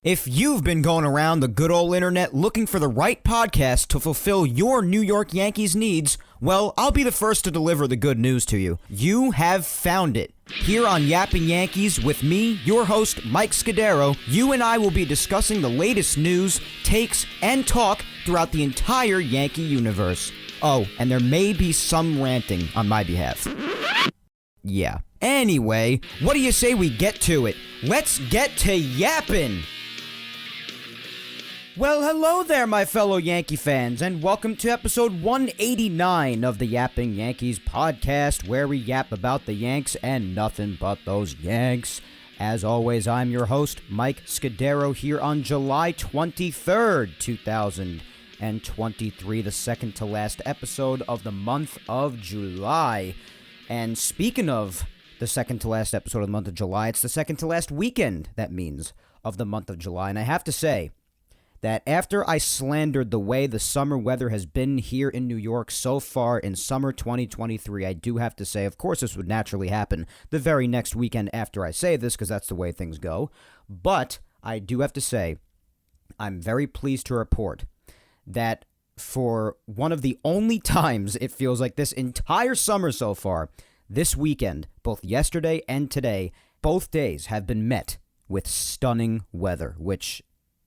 If you've been going around the good old internet looking for the right podcast to fulfill your New York Yankees needs, well, I'll be the first to deliver the good news to you. You have found it. Here on Yapping Yankees with me, your host, Mike Scudero, you and I will be discussing the latest news, takes, and talk throughout the entire Yankee universe. Oh, and there may be some ranting on my behalf. Yeah. Anyway, what do you say we get to it? Let's get to yapping! Well, hello there, my fellow Yankee fans, and welcome to episode 189 of the Yapping Yankees podcast, where we yap about the Yanks and nothing but those Yanks. As always, I'm your host, Mike Scudero, here on July 23rd, 2023, the second to last episode of the month of July. And speaking of the second to last episode of the month of July, it's the second to last weekend, that means, of the month of July. And I have to say that after I slandered the way the summer weather has been here in New York so far in summer 2023, I do have to say, of course, this would naturally happen the very next weekend after I say this, because that's the way things go. But I do have to say, I'm very pleased to report that for one of the only times it feels like this entire summer so far, this weekend, both yesterday and today, both days have been met with stunning weather, which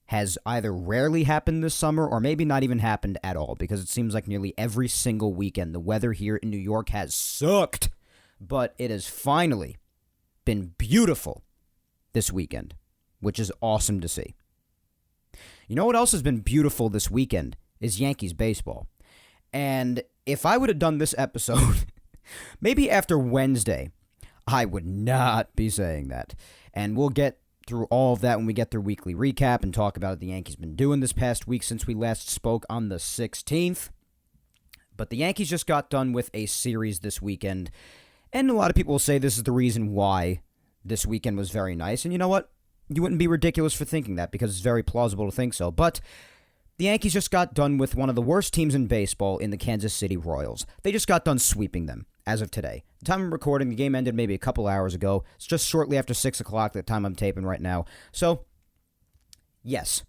has either rarely happened this summer or maybe not even happened at all, because it seems like nearly every single weekend the weather here in New York has sucked. But it has finally been beautiful this weekend, which is awesome to see. You know what else has been beautiful this weekend is Yankees baseball. And if I would have done this episode maybe after Wednesday, I would not be saying that. And we'll get through all of that when we get through weekly recap and talk about what the Yankees been doing this past week since we last spoke on the 16th. But the Yankees just got done with a series this weekend, and a lot of people will say this is the reason why this weekend was very nice. And you know what? You wouldn't be ridiculous for thinking that, because it's very plausible to think so. But the Yankees just got done with one of the worst teams in baseball in the Kansas City Royals. They just got done sweeping them as of today. The time I'm recording, the game ended maybe a couple hours ago. It's just shortly after 6 o'clock, the time I'm taping right now. So, yes.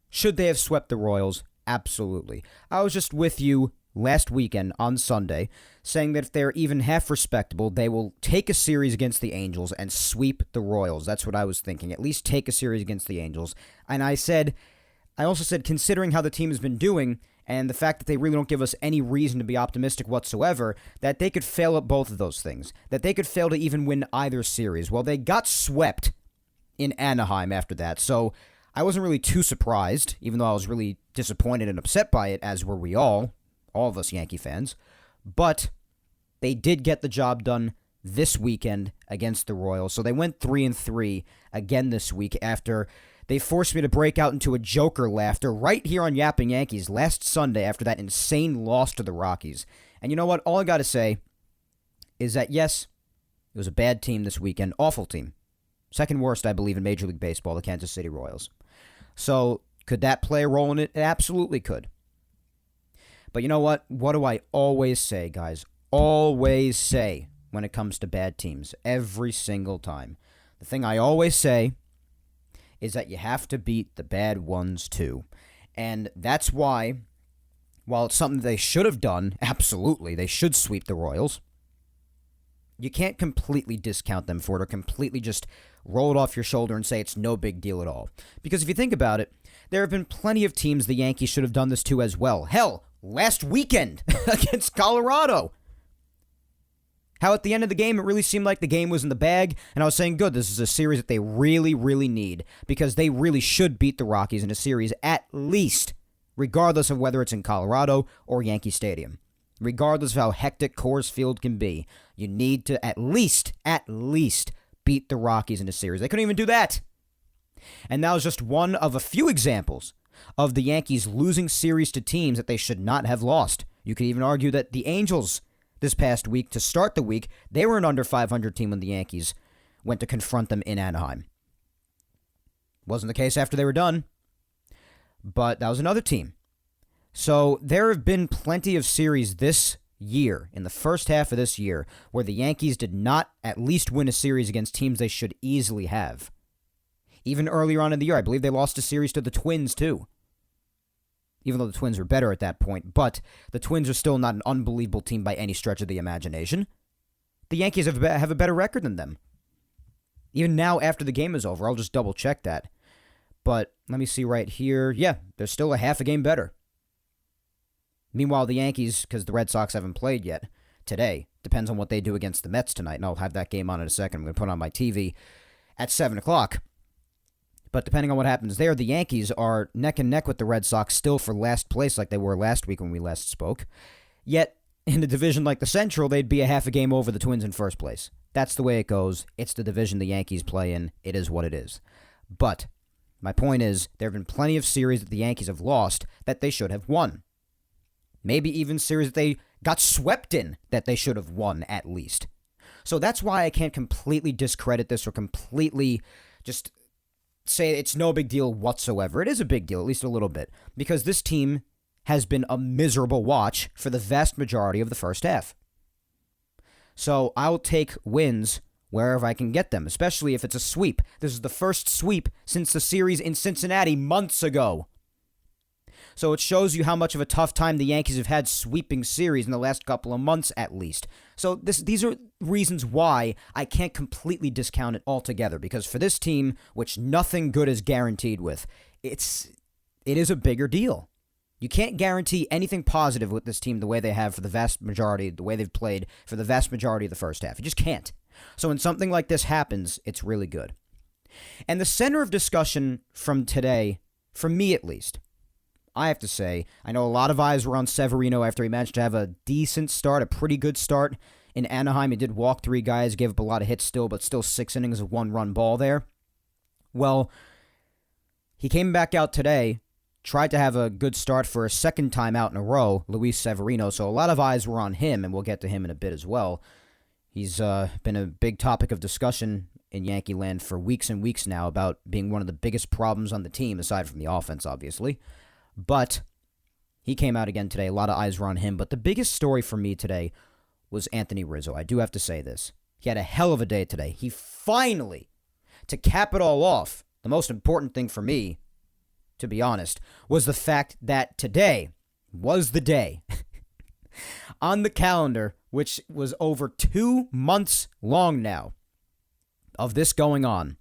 Should they have swept the Royals? Absolutely. I was just with you last weekend on Sunday saying that if they're even half respectable, they will take a series against the Angels and sweep the Royals. That's what I was thinking. At least take a series against the Angels. And I also said, considering how the team has been doing and the fact that they really don't give us any reason to be optimistic whatsoever, that they could fail at both of those things, that they could fail to even win either series. Well, they got swept in Anaheim after that, so I wasn't really too surprised, even though I was really disappointed and upset by it, as were we all of us Yankee fans. But they did get the job done this weekend against the Royals, so they went 3-3 again this week after they forced me to break out into a Joker laughter right here on Yapping Yankees last Sunday after that insane loss to the Rockies. And you know what? All I got to say is that, yes, it was a bad team this weekend. Awful team. Second worst, I believe, in Major League Baseball, the Kansas City Royals. So, could that play a role in it? It absolutely could. But you know what? What do I always say, guys? Always say when it comes to bad teams. Every single time. The thing I always say is that you have to beat the bad ones too. And that's why, while it's something they should have done, absolutely, they should sweep the Royals, you can't completely discount them for it or completely just roll it off your shoulder and say it's no big deal at all. Because if you think about it, there have been plenty of teams the Yankees should have done this to as well. Hell, last weekend against Colorado. How at the end of the game, it really seemed like the game was in the bag, and I was saying, good, this is a series that they really, really need, because they really should beat the Rockies in a series at least, regardless of whether it's in Colorado or Yankee Stadium. Regardless of how hectic Coors Field can be, you need to at least beat the Rockies in a series. They couldn't even do that. And that was just one of a few examples of the Yankees losing series to teams that they should not have lost. You could even argue that the Angels this past week, to start the week, they were an under 500 team when the Yankees went to confront them in Anaheim. Wasn't the case after they were done, but that was another team. So there have been plenty of series this year, in the first half of this year, where the Yankees did not at least win a series against teams they should easily have. Even earlier on in the year, I believe they lost a series to the Twins, too. Even though the Twins were better at that point. But the Twins are still not an unbelievable team by any stretch of the imagination. The Yankees have a better record than them. Even now, after the game is over, I'll just double check that. But let me see right here. Yeah, they're still a half a game better. Meanwhile, the Yankees, because the Red Sox haven't played yet today, depends on what they do against the Mets tonight, and I'll have that game on in a second. I'm going to put it on my TV at 7 o'clock. But depending on what happens there, the Yankees are neck and neck with the Red Sox still for last place like they were last week when we last spoke. Yet, in a division like the Central, they'd be a half a game over the Twins in first place. That's the way it goes. It's the division the Yankees play in. It is what it is. But my point is, there have been plenty of series that the Yankees have lost that they should have won. Maybe even series that they got swept in that they should have won at least. So that's why I can't completely discredit this or completely just say it's no big deal whatsoever. It is a big deal, at least a little bit, because this team has been a miserable watch for the vast majority of the first half. So I'll take wins wherever I can get them, especially if it's a sweep. This is the first sweep since the series in Cincinnati months ago. So it shows you how much of a tough time the Yankees have had sweeping series in the last couple of months at least. So these are reasons why I can't completely discount it altogether, because for this team, which nothing good is guaranteed with, it is a bigger deal. You can't guarantee anything positive with this team the way they have for the vast majority, the way they've played for the vast majority of the first half. You just can't. So when something like this happens, it's really good. And the center of discussion from today, for me at least, I have to say, I know a lot of eyes were on Severino after he managed to have a decent start, a pretty good start in Anaheim. He did walk 3 guys, gave up a lot of hits still, but still 6 innings of 1-run ball there. Well, he came back out today, tried to have a good start for a second time out in a row, Luis Severino, so a lot of eyes were on him, and we'll get to him in a bit as well. He's been a big topic of discussion in Yankee land for weeks and weeks now about being one of the biggest problems on the team, aside from the offense, obviously. But he came out again today. A lot of eyes were on him. But the biggest story for me today was Anthony Rizzo. I do have to say this. He had a hell of a day today. He finally, to cap it all off, the most important thing for me, to be honest, was the fact that today was the day on the calendar, which was over 2 months long now, of this going on.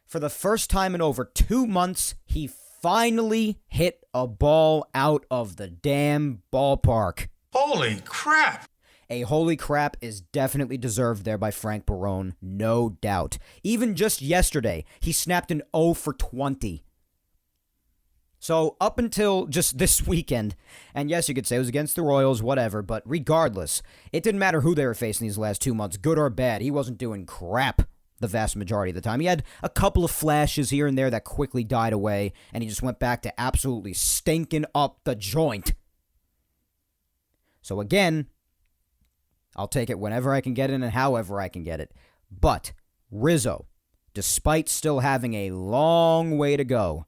For the first time in over 2 months, he finally hit a ball out of the damn ballpark. Holy crap! A holy crap is definitely deserved there by Frank Barone, no doubt. Even just yesterday, he snapped an 0 for 20. So up until just this weekend, and yes, you could say it was against the Royals, whatever, but regardless, it didn't matter who they were facing these last 2 months, good or bad. He wasn't doing crap the vast majority of the time. He had a couple of flashes here and there that quickly died away, and he just went back to absolutely stinking up the joint. So again, I'll take it whenever I can get it and however I can get it. But Rizzo, despite still having a long way to go,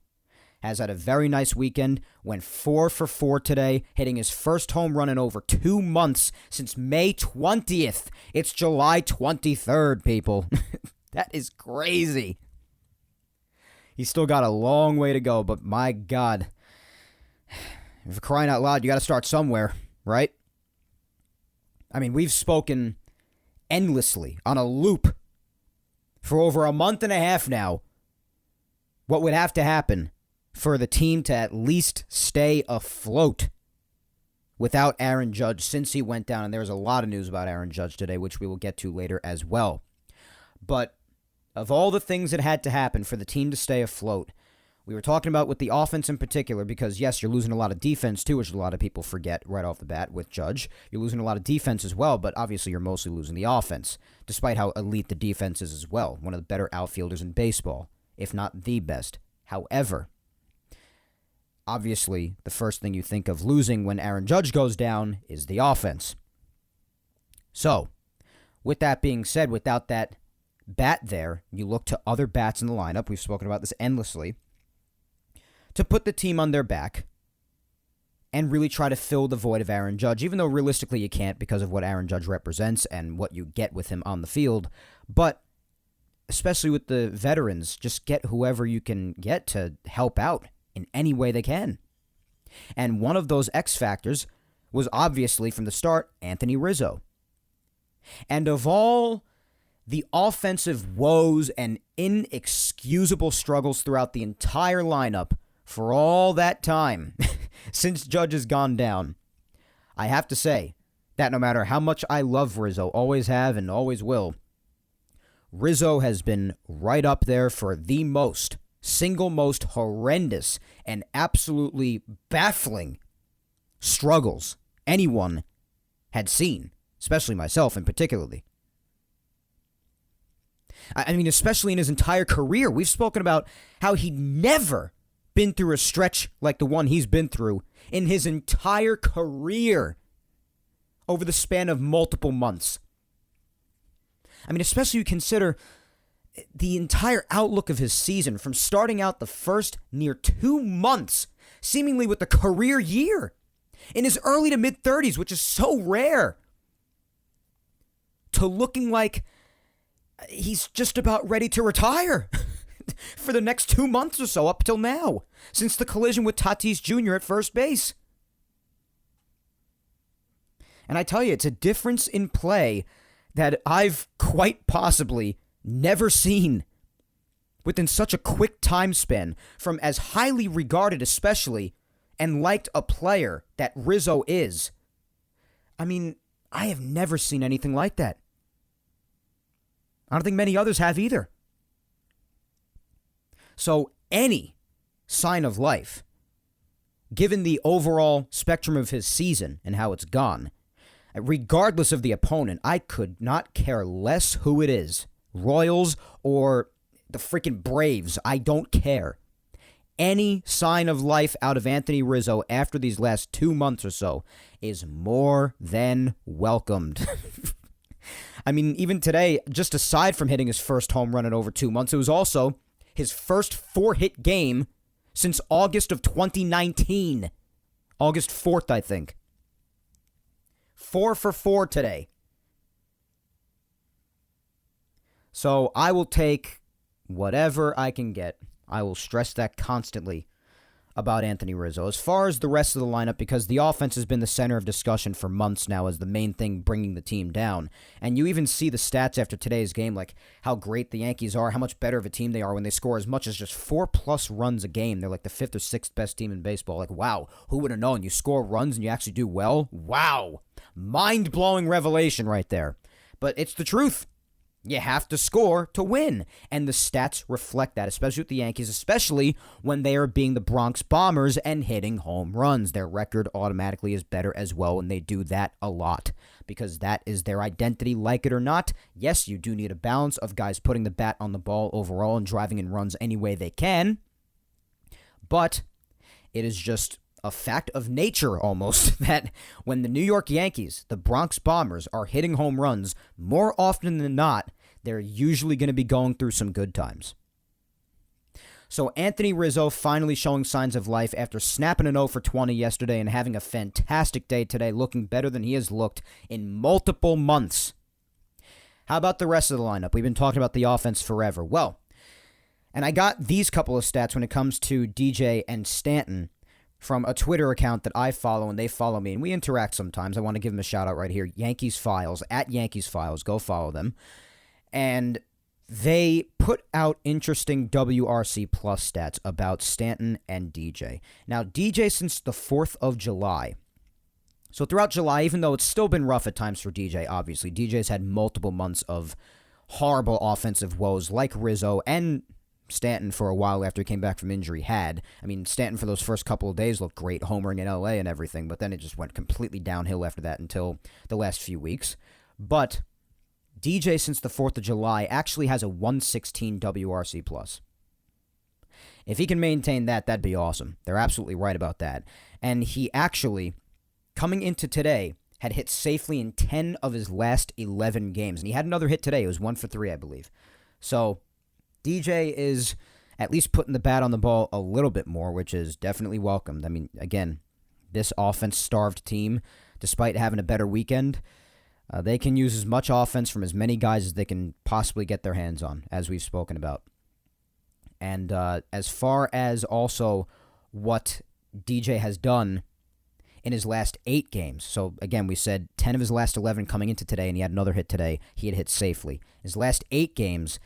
has had a very nice weekend, went 4 for 4 today, hitting his first home run in over 2 months since May 20th. It's July 23rd, people. That is crazy. He's still got a long way to go, but my God. For crying out loud, you got to start somewhere, right? I mean, we've spoken endlessly on a loop for over a month and a half now. What would have to happen for the team to at least stay afloat without Aaron Judge since he went down? And there's a lot of news about Aaron Judge today, which we will get to later as well. But of all the things that had to happen for the team to stay afloat, we were talking about with the offense in particular, because yes, you're losing a lot of defense too, which a lot of people forget right off the bat with Judge. You're losing a lot of defense as well, but obviously you're mostly losing the offense, despite how elite the defense is as well. One of the better outfielders in baseball, if not the best. However, obviously the first thing you think of losing when Aaron Judge goes down is the offense. So, with that being said, without that bat there, you look to other bats in the lineup, we've spoken about this endlessly, to put the team on their back and really try to fill the void of Aaron Judge, even though realistically you can't because of what Aaron Judge represents and what you get with him on the field. But especially with the veterans, just get whoever you can get to help out in any way they can. And one of those X factors was obviously from the start Anthony Rizzo. And of all the offensive woes and inexcusable struggles throughout the entire lineup for all that time since Judge has gone down, I have to say that no matter how much I love Rizzo, always have and always will, Rizzo has been right up there for the single most horrendous and absolutely baffling struggles anyone had seen, especially myself in particularly. I mean, especially in his entire career. We've spoken about how he'd never been through a stretch like the one he's been through in his entire career over the span of multiple months. I mean, especially you consider the entire outlook of his season from starting out the first near 2 months, seemingly with a career year, in his early to mid-30s, which is so rare, to looking like he's just about ready to retire for the next 2 months or so up till now, since the collision with Tatis Jr. at first base. And I tell you, it's a difference in play that I've quite possibly never seen within such a quick time span from as highly regarded, especially, and liked a player that Rizzo is. I mean, I have never seen anything like that. I don't think many others have either. So any sign of life, given the overall spectrum of his season and how it's gone, regardless of the opponent, I could not care less who it is. Royals or the freaking Braves, I don't care. Any sign of life out of Anthony Rizzo after these last 2 months or so is more than welcomed. I mean, even today, just aside from hitting his first home run in over 2 months, it was also his first 4-hit game since August of 2019. August 4th, I think. 4 for 4 today. So I will take whatever I can get. I will stress that constantly about Anthony Rizzo. As far as the rest of the lineup, because the offense has been the center of discussion for months now as the main thing bringing the team down. And you even see the stats after today's game, like how great the Yankees are, how much better of a team they are when they score as much as just 4+ runs a game. They're like the 5th or 6th best team in baseball. Like, wow, who would have known? You score runs and you actually do well? Wow. Mind-blowing revelation right there. But it's the truth. You have to score to win, and the stats reflect that, especially with the Yankees, especially when they are being the Bronx Bombers and hitting home runs. Their record automatically is better as well when they do that a lot, because that is their identity, like it or not. Yes, you do need a balance of guys putting the bat on the ball overall and driving in runs any way they can, but it is just a fact of nature almost that when the New York Yankees, the Bronx Bombers, are hitting home runs, more often than not, they're usually going to be going through some good times. So Anthony Rizzo finally showing signs of life after snapping an 0 for 20 yesterday and having a fantastic day today, looking better than he has looked in multiple months. How about the rest of the lineup? We've been talking about the offense forever. Well, and I got these couple of stats when it comes to DJ and Stanton from a Twitter account that I follow, and they follow me, and we interact sometimes. I want to give them a shout-out right here, Yankees Files, at Yankees Files. Go follow them. And they put out interesting WRC Plus stats about Stanton and DJ. Now, DJ since the 4th of July. So throughout July, even though it's still been rough at times for DJ, obviously, DJ's had multiple months of horrible offensive woes like Rizzo and Stanton for a while after he came back from injury had. I mean, Stanton for those first couple of days looked great, homering in LA and everything, but then it just went completely downhill after that until the last few weeks. But DJ since the 4th of July actually has a 116 WRC+. If he can maintain that, that'd be awesome. They're absolutely right about that. And he actually, coming into today, had hit safely in 10 of his last 11 games. And he had another hit today. It was 1 for 3, I believe. So DJ is at least putting the bat on the ball a little bit more, which is definitely welcomed. I mean, again, this offense-starved team, despite having a better weekend, They can use as much offense from as many guys as they can possibly get their hands on, as we've spoken about. And as far as also what DJ has done in his last 8 games, so again, we said 10 of his last 11 coming into today, and he had another hit today. He had hit safely. His last 8 games,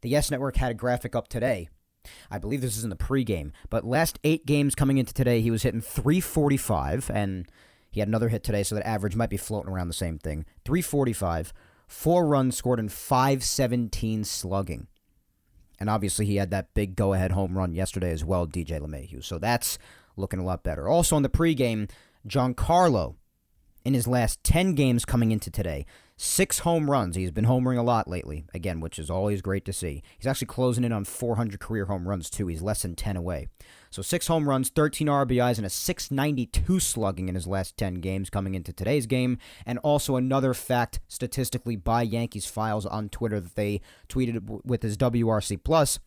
the Yes Network had a graphic up today. I believe this is in the pregame, but last 8 games coming into today, he was hitting .345, and he had another hit today, so that average might be floating around the same thing. .345, 4 runs scored in .517 slugging. And obviously he had that big go-ahead home run yesterday as well, DJ LeMahieu. So that's looking a lot better. Also in the pregame, Giancarlo, in his last 10 games coming into today, 6 home runs. He's been homering a lot lately, again, which is always great to see. He's actually closing in on 400 career home runs, too. He's less than 10 away. So 6 home runs, 13 RBIs, and a .692 slugging in his last 10 games coming into today's game. And also another fact statistically by Yankees Files on Twitter that they tweeted with his WRC+,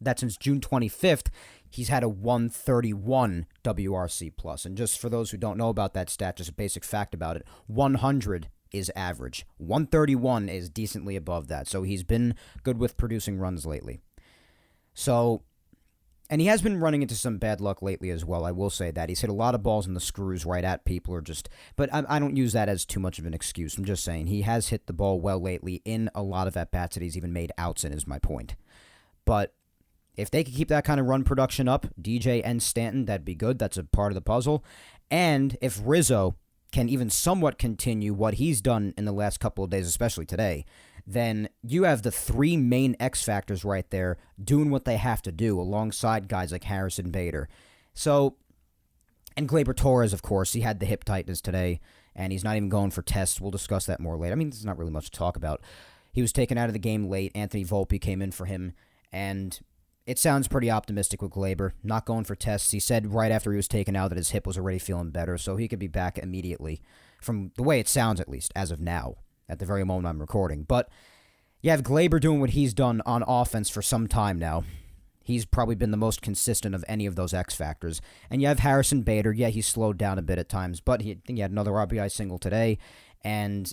that since June 25th, he's had a 131 WRC+. And just for those who don't know about that stat, just a basic fact about it, 100 is average. 131 is decently above that. So he's been good with producing runs lately. So, and he has been running into some bad luck lately as well, I will say that. He's hit a lot of balls in the screws right at people or just, but I don't use that as too much of an excuse. I'm just saying he has hit the ball well lately in a lot of at-bats that he's even made outs in is my point. But if they could keep that kind of run production up, DJ and Stanton, that'd be good. That's a part of the puzzle. And if Rizzo can even somewhat continue what he's done in the last couple of days, especially today, then you have the 3 main X factors right there doing what they have to do alongside guys like Harrison Bader. So, and Gleyber Torres, of course, he had the hip tightness today, and he's not even going for tests. We'll discuss that more later. I mean, there's not really much to talk about. He was taken out of the game late. Anthony Volpe came in for him, and it sounds pretty optimistic with Gleyber. Not going for tests. He said right after he was taken out that his hip was already feeling better, so he could be back immediately, from the way it sounds at least, as of now, at the very moment I'm recording. But you have Gleyber doing what he's done on offense for some time now. He's probably been the most consistent of any of those X factors. And you have Harrison Bader. Yeah, he's slowed down a bit at times, but I think he had another RBI single today, and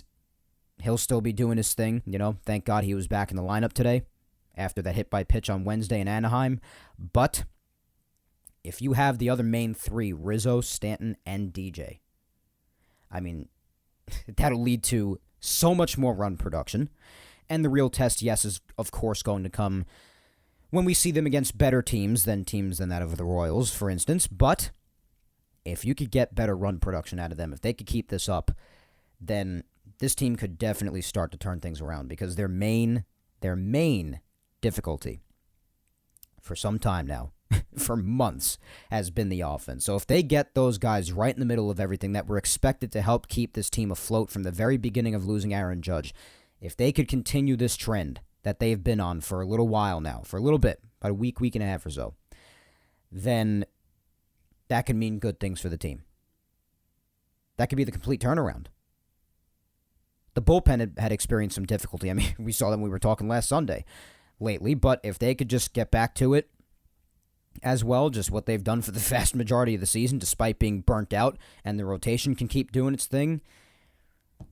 he'll still be doing his thing. You know, thank God he was back in the lineup today after that hit by pitch on Wednesday in Anaheim. But if you have the other main 3, Rizzo, Stanton, and DJ, I mean, that'll lead to so much more run production. And the real test, yes, is of course going to come when we see them against better teams than that of the Royals, for instance. But if you could get better run production out of them, if they could keep this up, then this team could definitely start to turn things around, because their main difficulty for some time now, for months, has been the offense. So if they get those guys right in the middle of everything that were expected to help keep this team afloat from the very beginning of losing Aaron Judge, if they could continue this trend that they've been on for a little while now, for a little bit, about a week and a half or so, then that could mean good things for the team. That could be the complete turnaround. The bullpen had experienced some difficulty. I mean, we saw them when we were talking last Sunday lately, but if they could just get back to it as well, just what they've done for the vast majority of the season, despite being burnt out, and the rotation can keep doing its thing,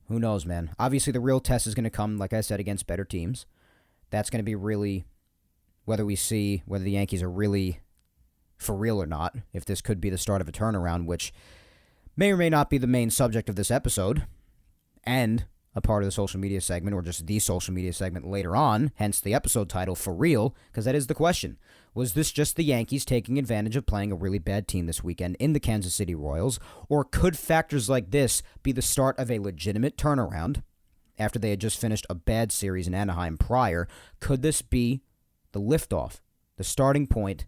who knows, man? Obviously, the real test is going to come, like I said, against better teams. That's going to be really whether the Yankees are really for real or not, if this could be the start of a turnaround, which may or may not be the main subject of this episode, and a part of the social media segment, or just the social media segment later on, hence the episode title, For Real, because that is the question. Was this just the Yankees taking advantage of playing a really bad team this weekend in the Kansas City Royals, or could factors like this be the start of a legitimate turnaround after they had just finished a bad series in Anaheim prior? Could this be the liftoff, the starting point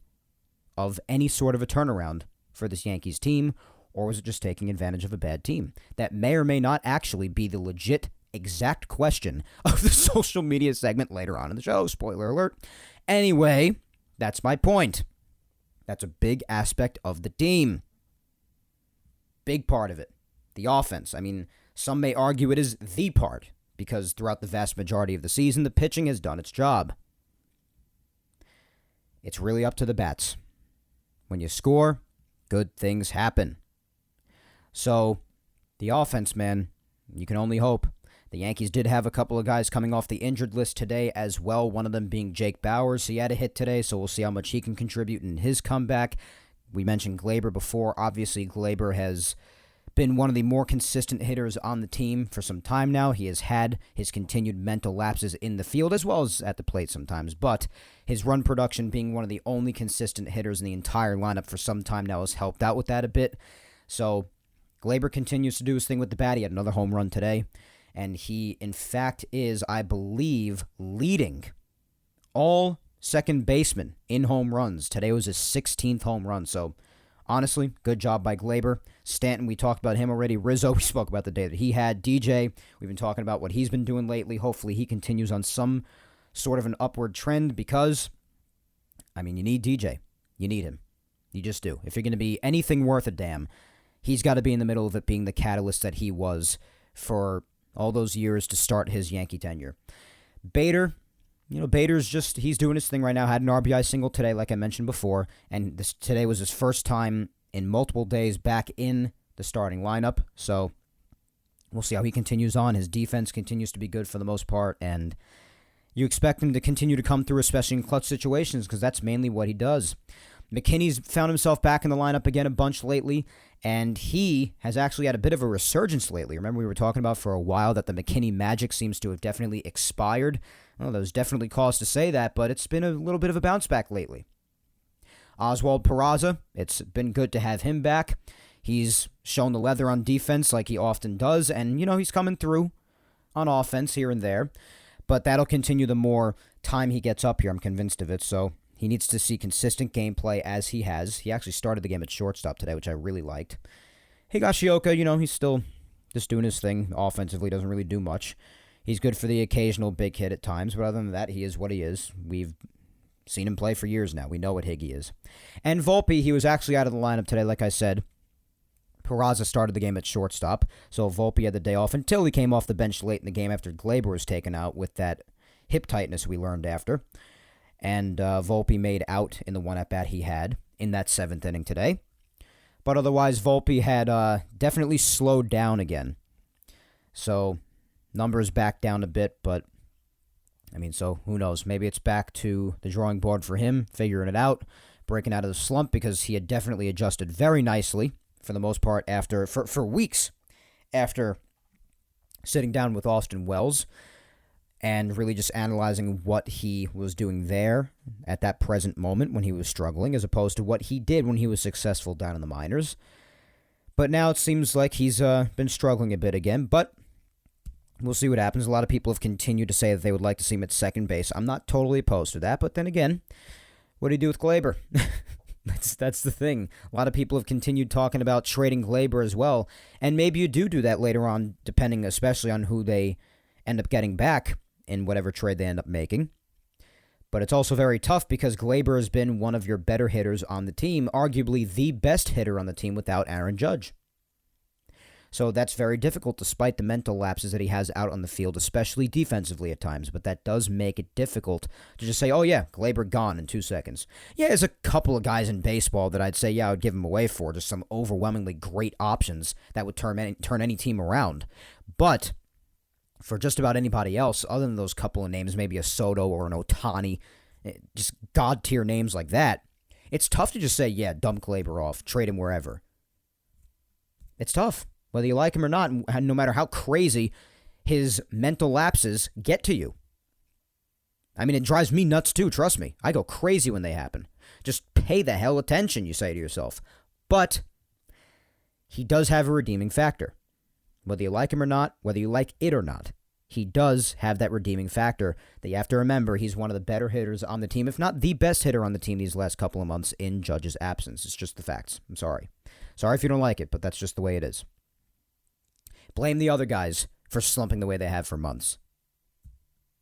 of any sort of a turnaround for this Yankees team, or was it just taking advantage of a bad team? That may or may not actually be the legit exact question of the social media segment later on in the show. Spoiler alert. Anyway, that's my point. That's a big aspect of the team. Big part of it. The offense. I mean, some may argue it is the part, because throughout the vast majority of the season, the pitching has done its job. It's really up to the bats. When you score, good things happen. So, the offense, man, you can only hope. The Yankees did have a couple of guys coming off the injured list today as well, one of them being Jake Bauers. He had a hit today, so we'll see how much he can contribute in his comeback. We mentioned Gleyber before. Obviously, Gleyber has been one of the more consistent hitters on the team for some time now. He has had his continued mental lapses in the field as well as at the plate sometimes, but his run production being one of the only consistent hitters in the entire lineup for some time now has helped out with that a bit. So Gleyber continues to do his thing with the bat. He had another home run today, and he, in fact, is, I believe, leading all second basemen in home runs. Today was his 16th home run, so honestly, good job by Gleyber. Stanton, we talked about him already. Rizzo, we spoke about the day that he had. DJ, we've been talking about what he's been doing lately. Hopefully he continues on some sort of an upward trend because, you need DJ. You need him. You just do. If you're going to be anything worth a damn, he's got to be in the middle of it, being the catalyst that he was for all those years to start his Yankee tenure. Bader, Bader's he's doing his thing right now. Had an RBI single today, like I mentioned before, and today was his first time in multiple days back in the starting lineup. So we'll see how he continues on. His defense continues to be good for the most part, and you expect him to continue to come through, especially in clutch situations, because that's mainly what he does. McKinney's found himself back in the lineup again a bunch lately, and he has actually had a bit of a resurgence lately. Remember, we were talking about for a while that the McKinney magic seems to have definitely expired. Well, there's definitely cause to say that, but it's been a little bit of a bounce back lately. Oswald Peraza, it's been good to have him back. He's shown the leather on defense like he often does, and, he's coming through on offense here and there, but that'll continue the more time he gets up here, I'm convinced of it, so he needs to see consistent gameplay as he has. He actually started the game at shortstop today, which I really liked. Higashioka, he's still just doing his thing offensively, doesn't really do much. He's good for the occasional big hit at times, but other than that, he is what he is. We've seen him play for years now. We know what Higgy is. And Volpe, he was actually out of the lineup today, like I said. Peraza started the game at shortstop, so Volpe had the day off until he came off the bench late in the game after Gleyber was taken out with that hip tightness we learned after. And Volpe made out in the one at-bat he had in that 7th inning today. But otherwise, Volpe had definitely slowed down again. So numbers back down a bit, but, so who knows? Maybe it's back to the drawing board for him, figuring it out, breaking out of the slump, because he had definitely adjusted very nicely for the most part for weeks after sitting down with Austin Wells and really just analyzing what he was doing there at that present moment when he was struggling, as opposed to what he did when he was successful down in the minors. But now it seems like he's been struggling a bit again, but we'll see what happens. A lot of people have continued to say that they would like to see him at second base. I'm not totally opposed to that, but then again, what do you do with Gleyber? That's the thing. A lot of people have continued talking about trading Gleyber as well, and maybe you do that later on, depending especially on who they end up getting back in whatever trade they end up making. But it's also very tough because Gleyber has been one of your better hitters on the team, arguably the best hitter on the team without Aaron Judge. So that's very difficult despite the mental lapses that he has out on the field, especially defensively at times. But that does make it difficult to just say, oh yeah, Gleyber gone in 2 seconds. Yeah, there's a couple of guys in baseball that I'd say, yeah, I would give him away for, just some overwhelmingly great options that would turn any team around. But for just about anybody else, other than those couple of names, maybe a Soto or an Ohtani, just god-tier names like that, it's tough to just say, yeah, dump Gleyber off, trade him wherever. It's tough. Whether you like him or not, no matter how crazy his mental lapses get to you. It drives me nuts too, trust me. I go crazy when they happen. Just pay the hell attention, you say to yourself. But he does have a redeeming factor. Whether you like him or not, whether you like it or not, he does have that redeeming factor that you have to remember. He's one of the better hitters on the team, if not the best hitter on the team these last couple of months in Judge's absence. It's just the facts. I'm sorry. Sorry if you don't like it, but that's just the way it is. Blame the other guys for slumping the way they have for months,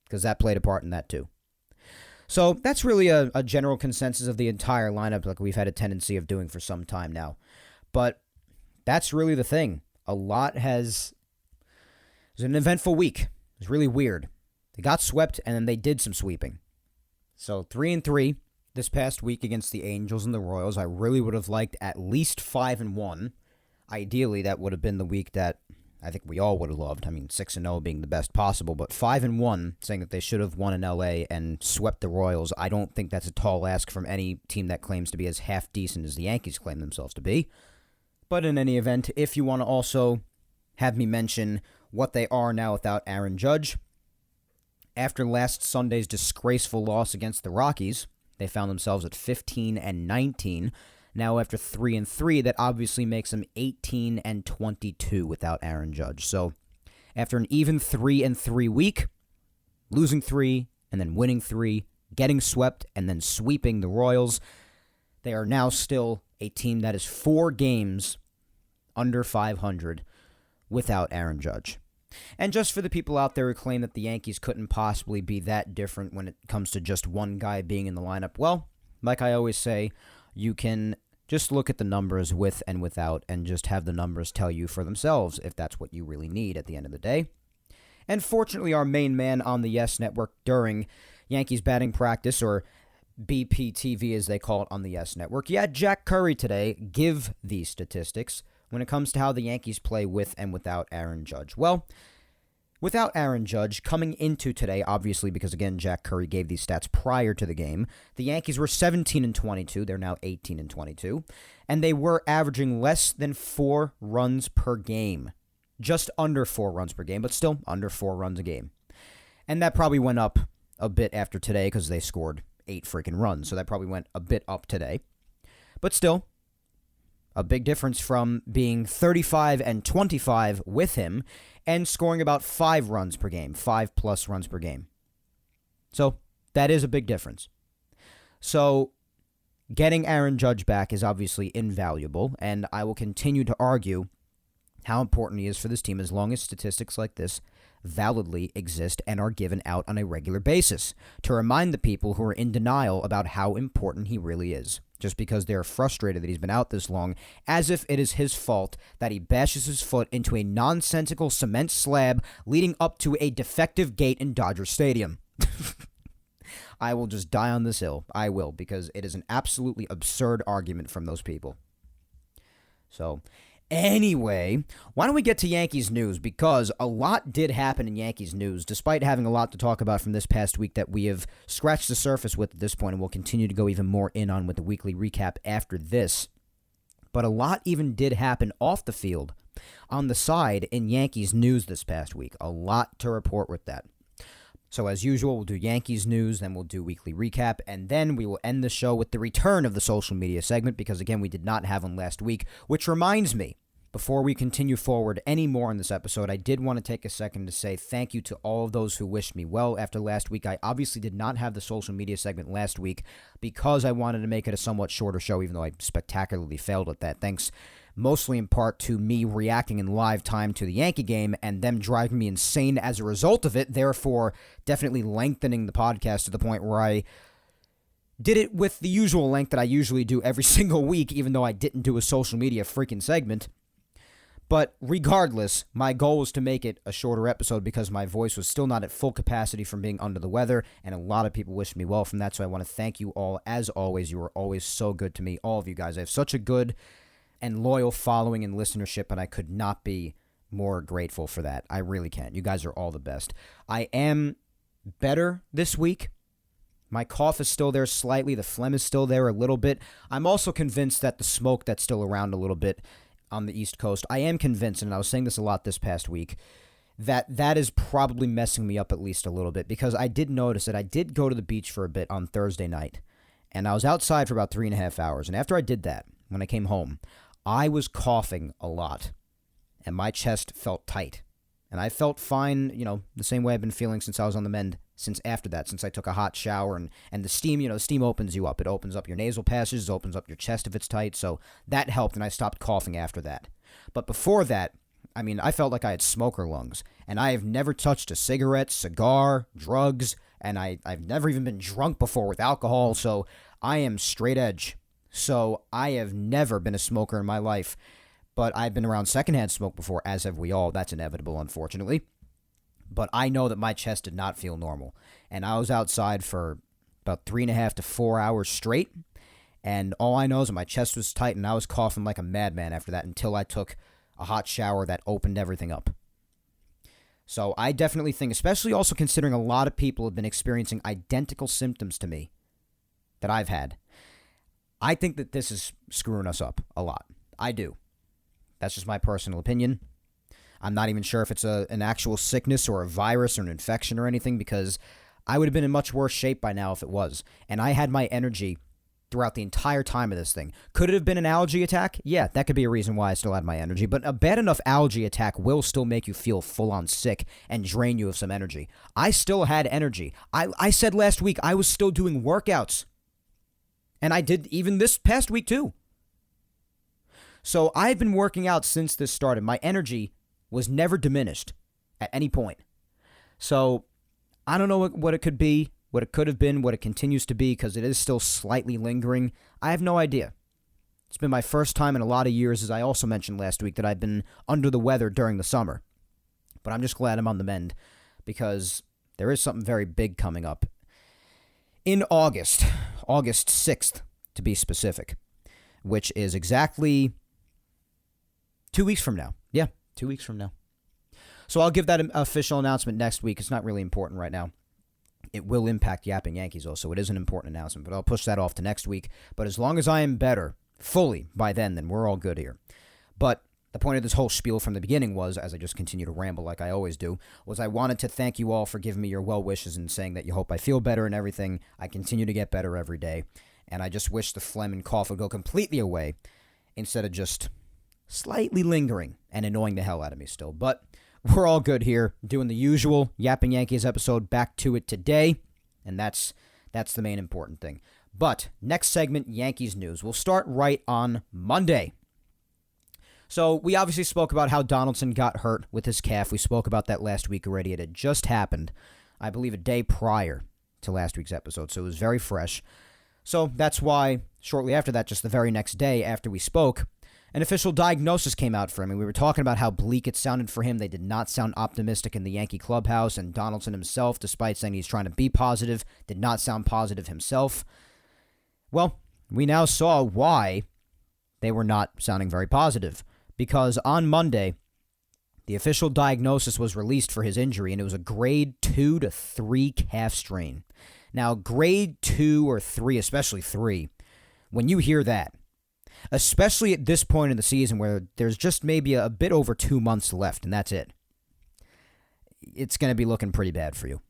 because that played a part in that too. So that's really a general consensus of the entire lineup, like we've had a tendency of doing for some time now. But that's really the thing. It was an eventful week. It was really weird. They got swept, and then they did some sweeping. So 3-3 this past week against the Angels and the Royals. I really would have liked at least 5-1. Ideally, that would have been the week that I think we all would have loved. I mean, 6-0 being the best possible, but 5-1, saying that they should have won in LA and swept the Royals. I don't think that's a tall ask from any team that claims to be as half decent as the Yankees claim themselves to be. But in any event, if you want to also have me mention what they are now without Aaron Judge, after last Sunday's disgraceful loss against the Rockies, they found themselves at 15-19. Now after 3-3, that obviously makes them 18-22 without Aaron Judge. So after an even 3-3 week, losing 3 and then winning 3, getting swept and then sweeping the Royals, they are now still a team that is 4 games under 500 without Aaron Judge. And just for the people out there who claim that the Yankees couldn't possibly be that different when it comes to just one guy being in the lineup, well, like I always say, you can just look at the numbers with and without and just have the numbers tell you for themselves if that's what you really need at the end of the day. And fortunately, our main man on the Yes Network during Yankees batting practice, or BPTV as they call it on the Yes Network, Jack Curry today give these statistics when it comes to how the Yankees play with and without Aaron Judge. Well, without Aaron Judge, coming into today, obviously because, again, Jack Curry gave these stats prior to the game, the Yankees were 17-22. They're now 18-22. And they were averaging less than 4 runs per game. Just under 4 runs per game, but still under 4 runs a game. And that probably went up a bit after today because they scored 8 freaking runs. So that probably went a bit up today. But still, a big difference from being 35-25 with him and scoring about 5 runs per game, 5+ runs per game. So that is a big difference. So getting Aaron Judge back is obviously invaluable, and I will continue to argue how important he is for this team as long as statistics like this validly exist and are given out on a regular basis to remind the people who are in denial about how important he really is, just because they're frustrated that he's been out this long, as if it is his fault that he bashes his foot into a nonsensical cement slab leading up to a defective gate in Dodger Stadium. I will just die on this hill. I will, because it is an absolutely absurd argument from those people. So, anyway, why don't we get to Yankees news? Because a lot did happen in Yankees news, despite having a lot to talk about from this past week that we have scratched the surface with at this point, and we'll continue to go even more in on with the weekly recap after this. But a lot even did happen off the field on the side in Yankees news this past week. A lot to report with that. So as usual, we'll do Yankees news, then we'll do weekly recap, and then we will end the show with the return of the social media segment, because again, we did not have one last week, which reminds me, before we continue forward any more in this episode, I did want to take a second to say thank you to all of those who wished me well after last week. I obviously did not have the social media segment last week because I wanted to make it a somewhat shorter show, even though I spectacularly failed at that. Thanks mostly in part to me reacting in live time to the Yankee game and them driving me insane as a result of it, therefore definitely lengthening the podcast to the point where I did it with the usual length that I usually do every single week, even though I didn't do a social media freaking segment. But regardless, my goal was to make it a shorter episode because my voice was still not at full capacity from being under the weather, and a lot of people wished me well from that, so I want to thank you all. As always, you are always so good to me, all of you guys. I have such a good and loyal following and listenership, and I could not be more grateful for that. I really can't. You guys are all the best. I am better this week. My cough is still there slightly. The phlegm is still there a little bit. I'm also convinced that the smoke that's still around a little bit on the East Coast, I am convinced, and I was saying this a lot this past week, that is probably messing me up at least a little bit, because I did notice that I did go to the beach for a bit on Thursday night, and I was outside for about 3.5 hours, and after I did that, when I came home, I was coughing a lot, and my chest felt tight. And I felt fine, the same way I've been feeling since I was on the mend, since after that, since I took a hot shower, and the steam, the steam opens you up. It opens up your nasal passages, opens up your chest if it's tight, so that helped, and I stopped coughing after that. But before that, I felt like I had smoker lungs, and I have never touched a cigarette, cigar, drugs, and I've never even been drunk before with alcohol, so I am straight edge. So I have never been a smoker in my life, but I've been around secondhand smoke before, as have we all. That's inevitable, unfortunately. But I know that my chest did not feel normal, and I was outside for about 3.5 to 4 hours straight, and all I know is that my chest was tight, and I was coughing like a madman after that until I took a hot shower that opened everything up. So I definitely think, especially also considering a lot of people have been experiencing identical symptoms to me that I've had, I think that this is screwing us up a lot. I do. That's just my personal opinion. I'm not even sure if it's an actual sickness or a virus or an infection or anything, because I would have been in much worse shape by now if it was. And I had my energy throughout the entire time of this thing. Could it have been an allergy attack? Yeah, that could be a reason why I still had my energy. But a bad enough allergy attack will still make you feel full-on sick and drain you of some energy. I still had energy. I said last week I was still doing workouts. And I did even this past week too. So I've been working out since this started. My energy was never diminished at any point. So I don't know what it could be, what it could have been, what it continues to be, because it is still slightly lingering. I have no idea. It's been my first time in a lot of years, as I also mentioned last week, that I've been under the weather during the summer. But I'm just glad I'm on the mend, because there is something very big coming up in August 6th to be specific, which is exactly 2 weeks from now. Yeah, 2 weeks from now. So I'll give that official announcement next week. It's not really important right now. It will impact Yapping Yankees, though, so it is an important announcement, but I'll push that off to next week. But as long as I am better fully by then we're all good here. But the point of this whole spiel from the beginning was, as I just continue to ramble like I always do, was I wanted to thank you all for giving me your well wishes and saying that you hope I feel better and everything. I continue to get better every day, and I just wish the phlegm and cough would go completely away instead of just slightly lingering and annoying the hell out of me still. But we're all good here, doing the usual Yapping Yankees episode, back to it today, and that's the main important thing. But next segment, Yankees news. We'll start right on Monday. So we obviously spoke about how Donaldson got hurt with his calf. We spoke about that last week already. It had just happened, I believe, a day prior to last week's episode, so it was very fresh. So that's why shortly after that, just the very next day after we spoke, an official diagnosis came out for him, and we were talking about how bleak it sounded for him. They did not sound optimistic in the Yankee clubhouse, and Donaldson himself, despite saying he's trying to be positive, did not sound positive himself. Well, we now saw why they were not sounding very positive, because on Monday, the official diagnosis was released for his injury, and it was a grade 2 to 3 calf strain. Now, grade 2 or 3, especially 3, when you hear that, especially at this point in the season where there's just maybe a bit over 2 months left, and that's it, it's going to be looking pretty bad for you.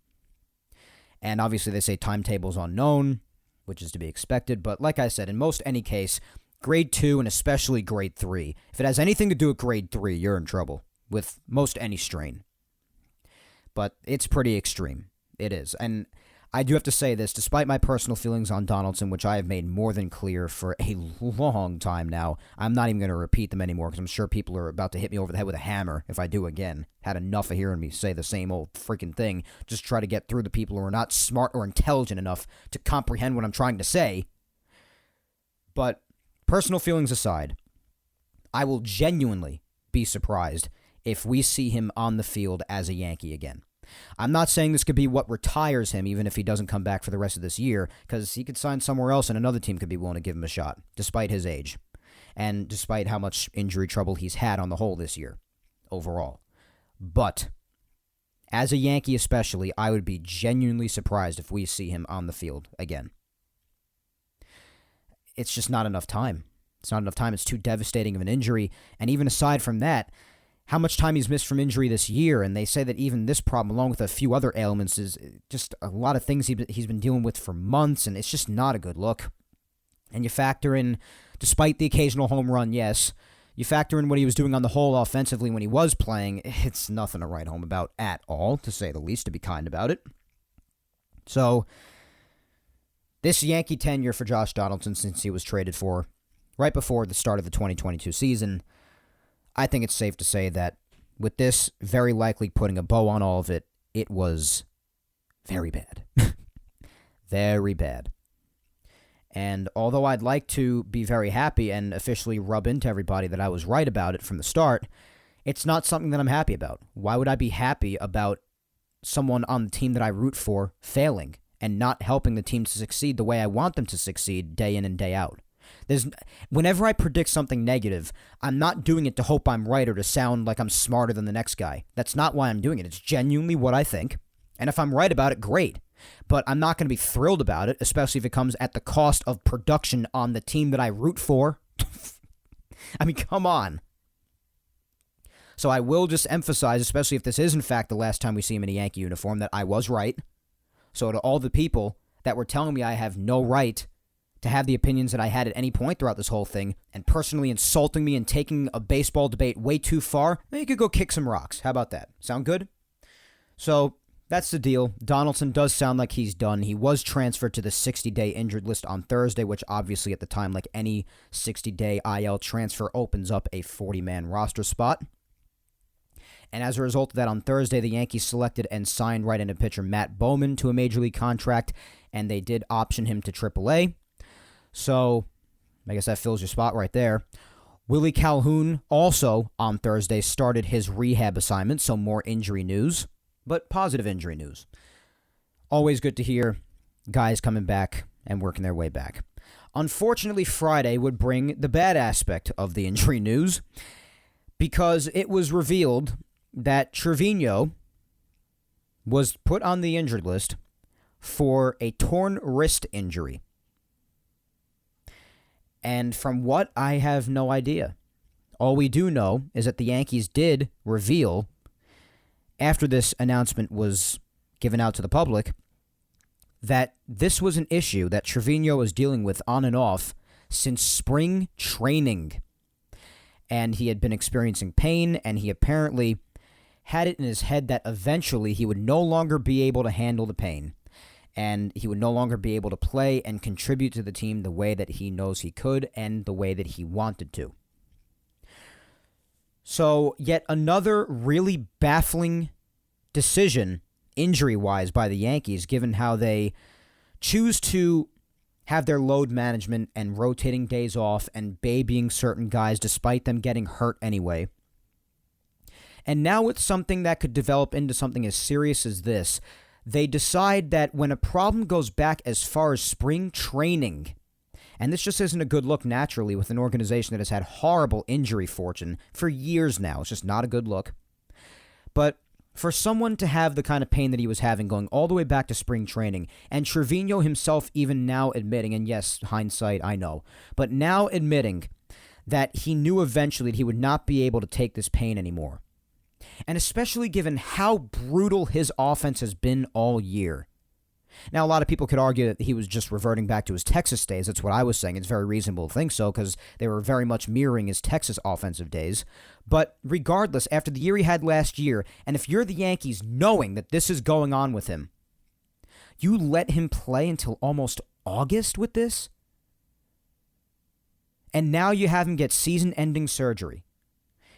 And obviously they say timetable's unknown, which is to be expected, but like I said, in most any case, grade 2 and especially grade 3, if it has anything to do with grade 3, you're in trouble with most any strain. But it's pretty extreme. It is. And I do have to say this, despite my personal feelings on Donaldson, which I have made more than clear for a long time now, I'm not even going to repeat them anymore because I'm sure people are about to hit me over the head with a hammer if I do again. Had enough of hearing me say the same old freaking thing. Just try to get through the people who are not smart or intelligent enough to comprehend what I'm trying to say. But personal feelings aside, I will genuinely be surprised if we see him on the field as a Yankee again. I'm not saying this could be what retires him, even if he doesn't come back for the rest of this year, because he could sign somewhere else and another team could be willing to give him a shot, despite his age, and despite how much injury trouble he's had on the whole this year, overall. But, as a Yankee especially, I would be genuinely surprised if we see him on the field again. It's just not enough time. It's not enough time. It's too devastating of an injury, and even aside from that, how much time he's missed from injury this year, and they say that even this problem, along with a few other ailments, is just a lot of things he's been dealing with for months, and it's just not a good look. And you factor in, despite the occasional home run, yes, you factor in what he was doing on the whole offensively when he was playing, it's nothing to write home about at all, to say the least, to be kind about it. So, this Yankee tenure for Josh Donaldson, since he was traded for right before the start of the 2022 season, I think it's safe to say that with this very likely putting a bow on all of it, it was very bad. Very bad. And although I'd like to be very happy and officially rub into everybody that I was right about it from the start, it's not something that I'm happy about. Why would I be happy about someone on the team that I root for failing and not helping the team to succeed the way I want them to succeed day in and day out? Whenever I predict something negative, I'm not doing it to hope I'm right or to sound like I'm smarter than the next guy. That's not why I'm doing it. It's genuinely what I think. And if I'm right about it, great. But I'm not going to be thrilled about it, especially if it comes at the cost of production on the team that I root for. I mean, come on. So I will just emphasize, especially if this is in fact the last time we see him in a Yankee uniform, that I was right. So to all the people that were telling me I have no right to have the opinions that I had at any point throughout this whole thing, and personally insulting me and taking a baseball debate way too far, you could go kick some rocks. How about that? Sound good? So that's the deal. Donaldson does sound like he's done. He was transferred to the 60-day injured list on Thursday, which obviously at the time, like any 60-day IL transfer, opens up a 40-man roster spot. And as a result of that, on Thursday, the Yankees selected and signed right-handed pitcher Matt Bowman to a major league contract, and they did option him to AAA. So I guess that fills your spot right there. Willie Calhoun also on Thursday started his rehab assignment, so more injury news, but positive injury news. Always good to hear guys coming back and working their way back. Unfortunately, Friday would bring the bad aspect of the injury news because it was revealed that Trevino was put on the injured list for a torn wrist injury. And from what, I have no idea. All we do know is that the Yankees did reveal, after this announcement was given out to the public, that this was an issue that Trevino was dealing with on and off since spring training. And he had been experiencing pain, and he apparently had it in his head that eventually he would no longer be able to handle the pain. And he would no longer be able to play and contribute to the team the way that he knows he could and the way that he wanted to. So, yet another really baffling decision, injury-wise, by the Yankees, given how they choose to have their load management and rotating days off and babying certain guys despite them getting hurt anyway. And now with something that could develop into something as serious as this, they decide that when a problem goes back as far as spring training, and this just isn't a good look naturally with an organization that has had horrible injury fortune for years now. It's just not a good look. But for someone to have the kind of pain that he was having going all the way back to spring training, and Trevino himself even now admitting, and yes, hindsight, I know, but now admitting that he knew eventually that he would not be able to take this pain anymore. And especially given how brutal his offense has been all year. Now, a lot of people could argue that he was just reverting back to his Texas days. That's what I was saying. It's very reasonable to think so because they were very much mirroring his Texas offensive days. But regardless, after the year he had last year, and if you're the Yankees knowing that this is going on with him, you let him play until almost August with this? And now you have him get season-ending surgery.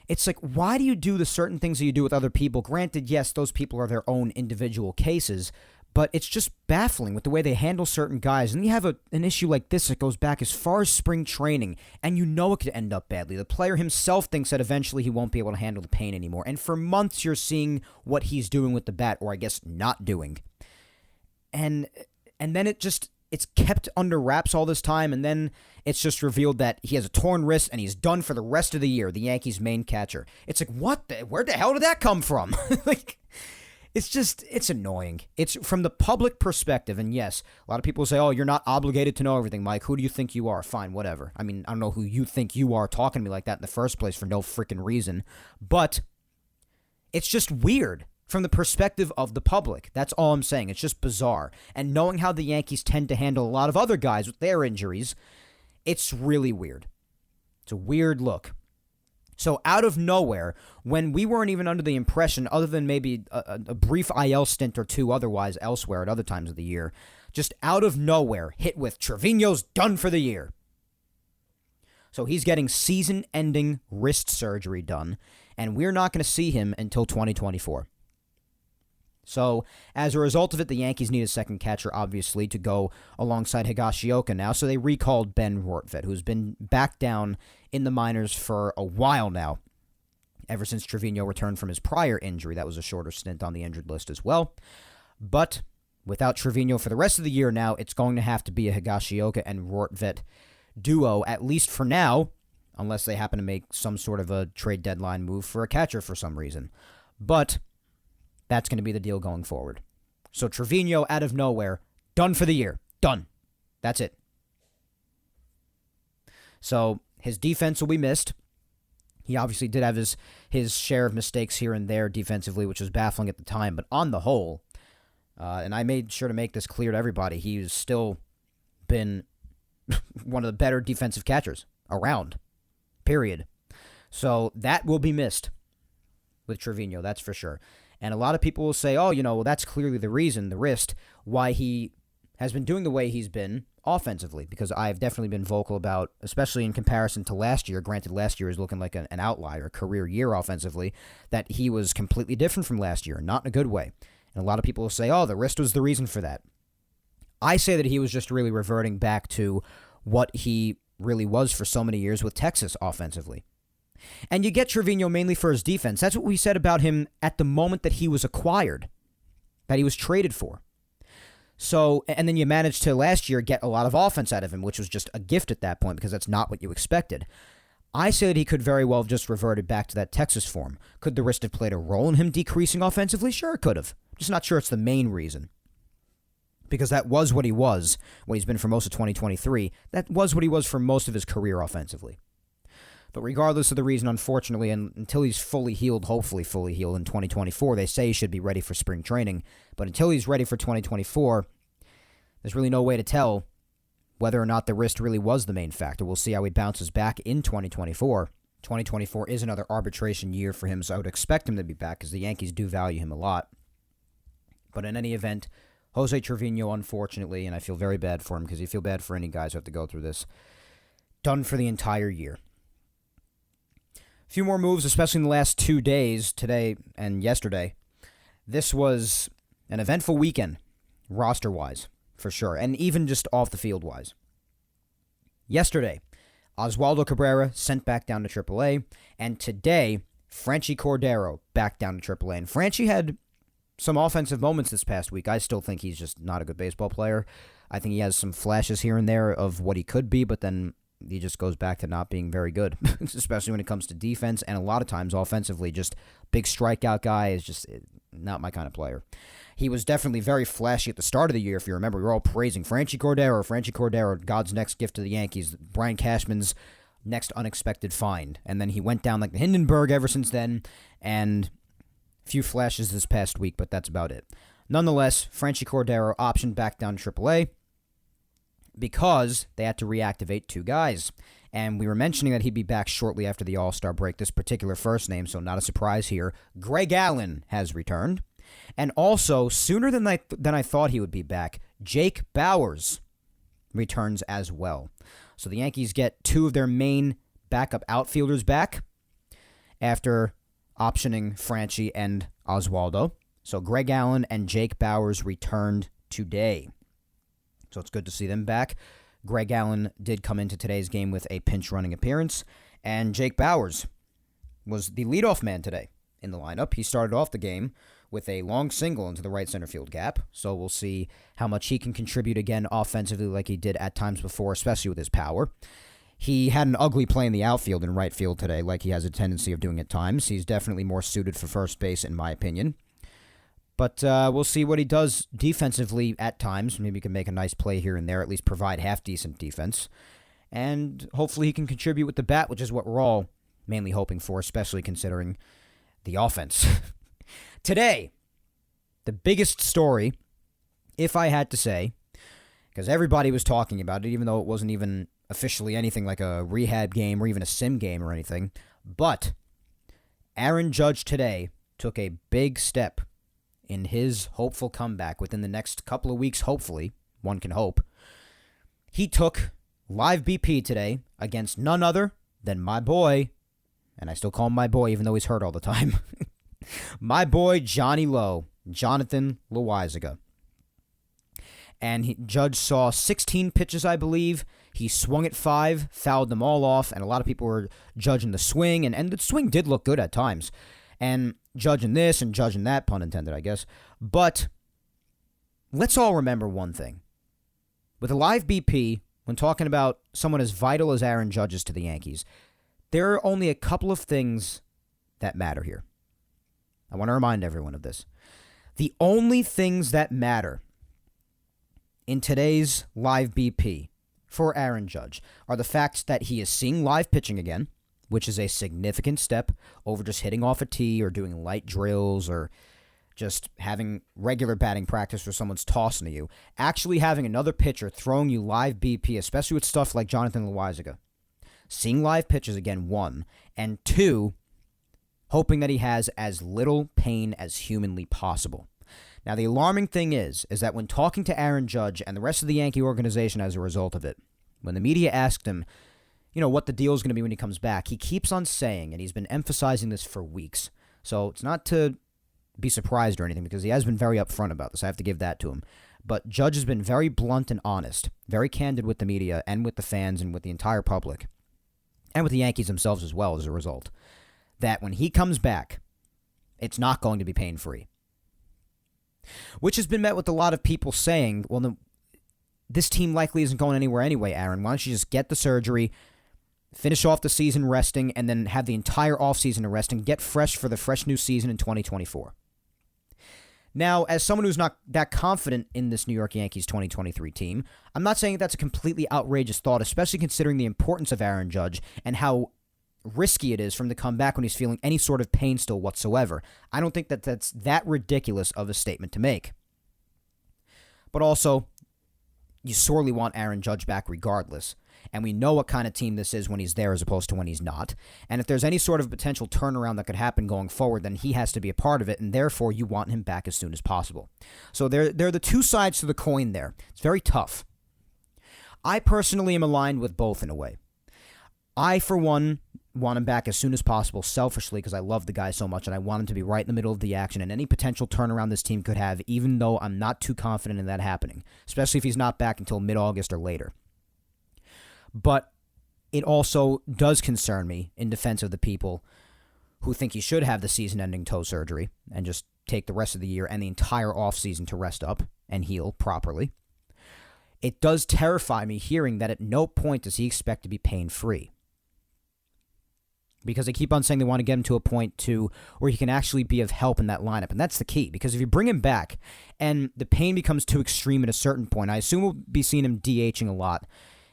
It's like, why do you do the certain things that you do with other people? Granted, yes, those people are their own individual cases, but it's just baffling with the way they handle certain guys. And you have an issue like this that goes back as far as spring training, and you know it could end up badly. The player himself thinks that eventually he won't be able to handle the pain anymore. And for months, you're seeing what he's doing with the bat, or I guess not doing. And then it's kept under wraps all this time, and then it's just revealed that he has a torn wrist and he's done for the rest of the year, the Yankees' main catcher. It's like, where the hell did that come from? It's annoying. It's from the public perspective, and yes, a lot of people say, oh, you're not obligated to know everything, Mike. Who do you think you are? Fine, whatever. I mean, I don't know who you think you are talking to me like that in the first place for no freaking reason, but it's just weird. From the perspective of the public. That's all I'm saying. It's just bizarre. And knowing how the Yankees tend to handle a lot of other guys with their injuries, it's really weird. It's a weird look. So out of nowhere, when we weren't even under the impression, other than maybe a brief IL stint or two otherwise elsewhere at other times of the year, just out of nowhere, hit with Trevino's done for the year. So he's getting season-ending wrist surgery done, and we're not going to see him until 2024. So, as a result of it, the Yankees need a second catcher, obviously, to go alongside Higashioka now. So they recalled Ben Rortvedt, who's been back down in the minors for a while now, ever since Trevino returned from his prior injury. That was a shorter stint on the injured list as well. But without Trevino for the rest of the year now, it's going to have to be a Higashioka and Rortvedt duo, at least for now, unless they happen to make some sort of a trade deadline move for a catcher for some reason. But that's going to be the deal going forward. So Trevino, out of nowhere, done for the year. Done. That's it. So his defense will be missed. He obviously did have his share of mistakes here and there defensively, which was baffling at the time. But on the whole, and I made sure to make this clear to everybody, he's still been one of the better defensive catchers around, period. So that will be missed with Trevino, that's for sure. And a lot of people will say, oh, well, that's clearly the reason, the wrist, why he has been doing the way he's been offensively, because I've definitely been vocal about, especially in comparison to last year, granted last year is looking like an outlier, a career year offensively, that he was completely different from last year, not in a good way. And a lot of people will say, oh, the wrist was the reason for that. I say that he was just really reverting back to what he really was for so many years with Texas offensively. And you get Trevino mainly for his defense. That's what we said about him at the moment that he was acquired, that he was traded for. So, and then you managed to last year get a lot of offense out of him, which was just a gift at that point because that's not what you expected. I say that he could very well have just reverted back to that Texas form. Could the wrist have played a role in him decreasing offensively? Sure, it could have. Just not sure it's the main reason. Because that was what he was when he's been for most of 2023. That was what he was for most of his career offensively. But regardless of the reason, unfortunately, and until he's fully healed, hopefully fully healed in 2024, they say he should be ready for spring training. But until he's ready for 2024, there's really no way to tell whether or not the wrist really was the main factor. We'll see how he bounces back in 2024. 2024 is another arbitration year for him, so I would expect him to be back because the Yankees do value him a lot. But in any event, Jose Trevino, unfortunately, and I feel very bad for him because you feel bad for any guys who have to go through this, done for the entire year. A few more moves, especially in the last 2 days, today and yesterday. This was an eventful weekend, roster-wise, for sure, and even just off-the-field-wise. Yesterday, Oswaldo Cabrera sent back down to AAA, and today, Franchy Cordero back down to AAA. And Franchy had some offensive moments this past week. I still think he's just not a good baseball player. I think he has some flashes here and there of what he could be, but then he just goes back to not being very good, especially when it comes to defense, and a lot of times offensively, just big strikeout guy is just not my kind of player. He was definitely very flashy at the start of the year, if you remember. We were all praising Franchy Cordero, God's next gift to the Yankees, Brian Cashman's next unexpected find. And then he went down like the Hindenburg ever since then, and a few flashes this past week, but that's about it. Nonetheless, Franchy Cordero optioned back down to AAA, because they had to reactivate 2 guys. And we were mentioning that he'd be back shortly after the All-Star break, this particular first name, so not a surprise here. Greg Allen has returned. And also, sooner than I thought he would be back, Jake Bauers returns as well. So the Yankees get 2 of their main backup outfielders back after optioning Franchy and Oswaldo. So Greg Allen and Jake Bauers returned today. So it's good to see them back. Greg Allen did come into today's game with a pinch running appearance, and Jake Bauers was the leadoff man today in the lineup. He started off the game with a long single into the right center field gap, so we'll see how much he can contribute again offensively like he did at times before, especially with his power. He had an ugly play in the outfield and right field today, like he has a tendency of doing at times. He's definitely more suited for first base, in my opinion. But we'll see what he does defensively at times. Maybe he can make a nice play here and there, at least provide half-decent defense. And hopefully he can contribute with the bat, which is what we're all mainly hoping for, especially considering the offense. Today, the biggest story, if I had to say, because everybody was talking about it, even though it wasn't even officially anything like a rehab game or even a sim game or anything, but Aaron Judge today took a big step in his hopeful comeback within the next couple of weeks, hopefully. One can hope. He took live BP today against none other than my boy, and I still call him my boy even though he's hurt all the time, my boy Johnny Lowe, Jonathan Loizaga. And Judge saw 16 pitches, I believe. He swung at 5, fouled them all off, and a lot of people were judging the swing, and the swing did look good at times. And judging this and judging that, pun intended, I guess. But let's all remember one thing. With a live BP, when talking about someone as vital as Aaron Judge is to the Yankees, there are only a couple of things that matter here. I want to remind everyone of this. The only things that matter in today's live BP for Aaron Judge are the facts that he is seeing live pitching again, which is a significant step over just hitting off a tee or doing light drills or just having regular batting practice where someone's tossing to you. Actually having another pitcher throwing you live BP, especially with stuff like Jonathan Loáisiga. Seeing live pitches again, 1. And 2, hoping that he has as little pain as humanly possible. Now, the alarming thing is that when talking to Aaron Judge and the rest of the Yankee organization as a result of it, when the media asked him, what the deal is going to be when he comes back, he keeps on saying, and he's been emphasizing this for weeks, so it's not to be surprised or anything because he has been very upfront about this. I have to give that to him. But Judge has been very blunt and honest, very candid with the media and with the fans and with the entire public, and with the Yankees themselves as well as a result, that when he comes back, it's not going to be pain-free. Which has been met with a lot of people saying, well, this team likely isn't going anywhere anyway, Aaron. Why don't you just get the surgery, finish off the season resting, and then have the entire offseason to rest and get fresh for the fresh new season in 2024? Now, as someone who's not that confident in this New York Yankees 2023 team, I'm not saying that's a completely outrageous thought, especially considering the importance of Aaron Judge and how risky it is for him to come back when he's feeling any sort of pain still whatsoever. I don't think that that's that ridiculous of a statement to make. But also, you sorely want Aaron Judge back regardless. And we know what kind of team this is when he's there as opposed to when he's not. And if there's any sort of potential turnaround that could happen going forward, then he has to be a part of it, and therefore you want him back as soon as possible. So there are the two sides to the coin there. It's very tough. I personally am aligned with both in a way. I, for one, want him back as soon as possible selfishly because I love the guy so much and I want him to be right in the middle of the action and any potential turnaround this team could have, even though I'm not too confident in that happening, especially if he's not back until mid-August or later. But it also does concern me in defense of the people who think he should have the season-ending toe surgery and just take the rest of the year and the entire offseason to rest up and heal properly. It does terrify me hearing that at no point does he expect to be pain-free. Because they keep on saying they want to get him to a point, too, where he can actually be of help in that lineup. And that's the key. Because if you bring him back and the pain becomes too extreme at a certain point, I assume we'll be seeing him DHing a lot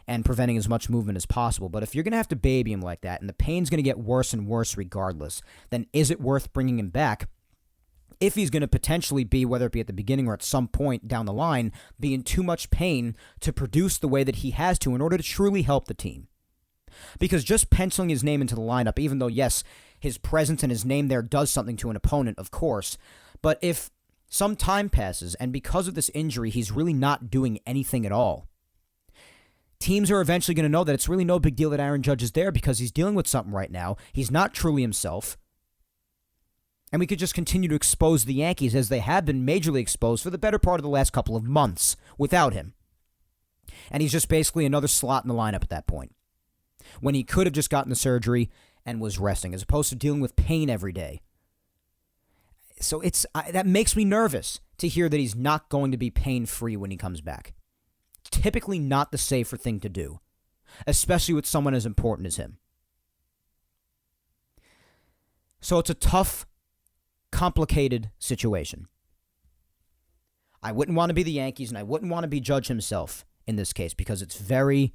and preventing as much movement as possible. But if you're going to have to baby him like that and the pain's going to get worse and worse regardless, then is it worth bringing him back if he's going to potentially be, whether it be at the beginning or at some point down the line, be in too much pain to produce the way that he has to in order to truly help the team? Because just penciling his name into the lineup, even though, yes, his presence and his name there does something to an opponent, of course, but if some time passes and because of this injury he's really not doing anything at all, teams are eventually going to know that it's really no big deal that Aaron Judge is there because he's dealing with something right now. He's not truly himself. And we could just continue to expose the Yankees as they have been majorly exposed for the better part of the last couple of months without him. And he's just basically another slot in the lineup at that point, when he could have just gotten the surgery and was resting, as opposed to dealing with pain every day. So that makes me nervous to hear that he's not going to be pain-free when he comes back. It's typically not the safer thing to do, especially with someone as important as him. So it's a tough, complicated situation. I wouldn't want to be the Yankees, and I wouldn't want to be Judge himself in this case, because it's very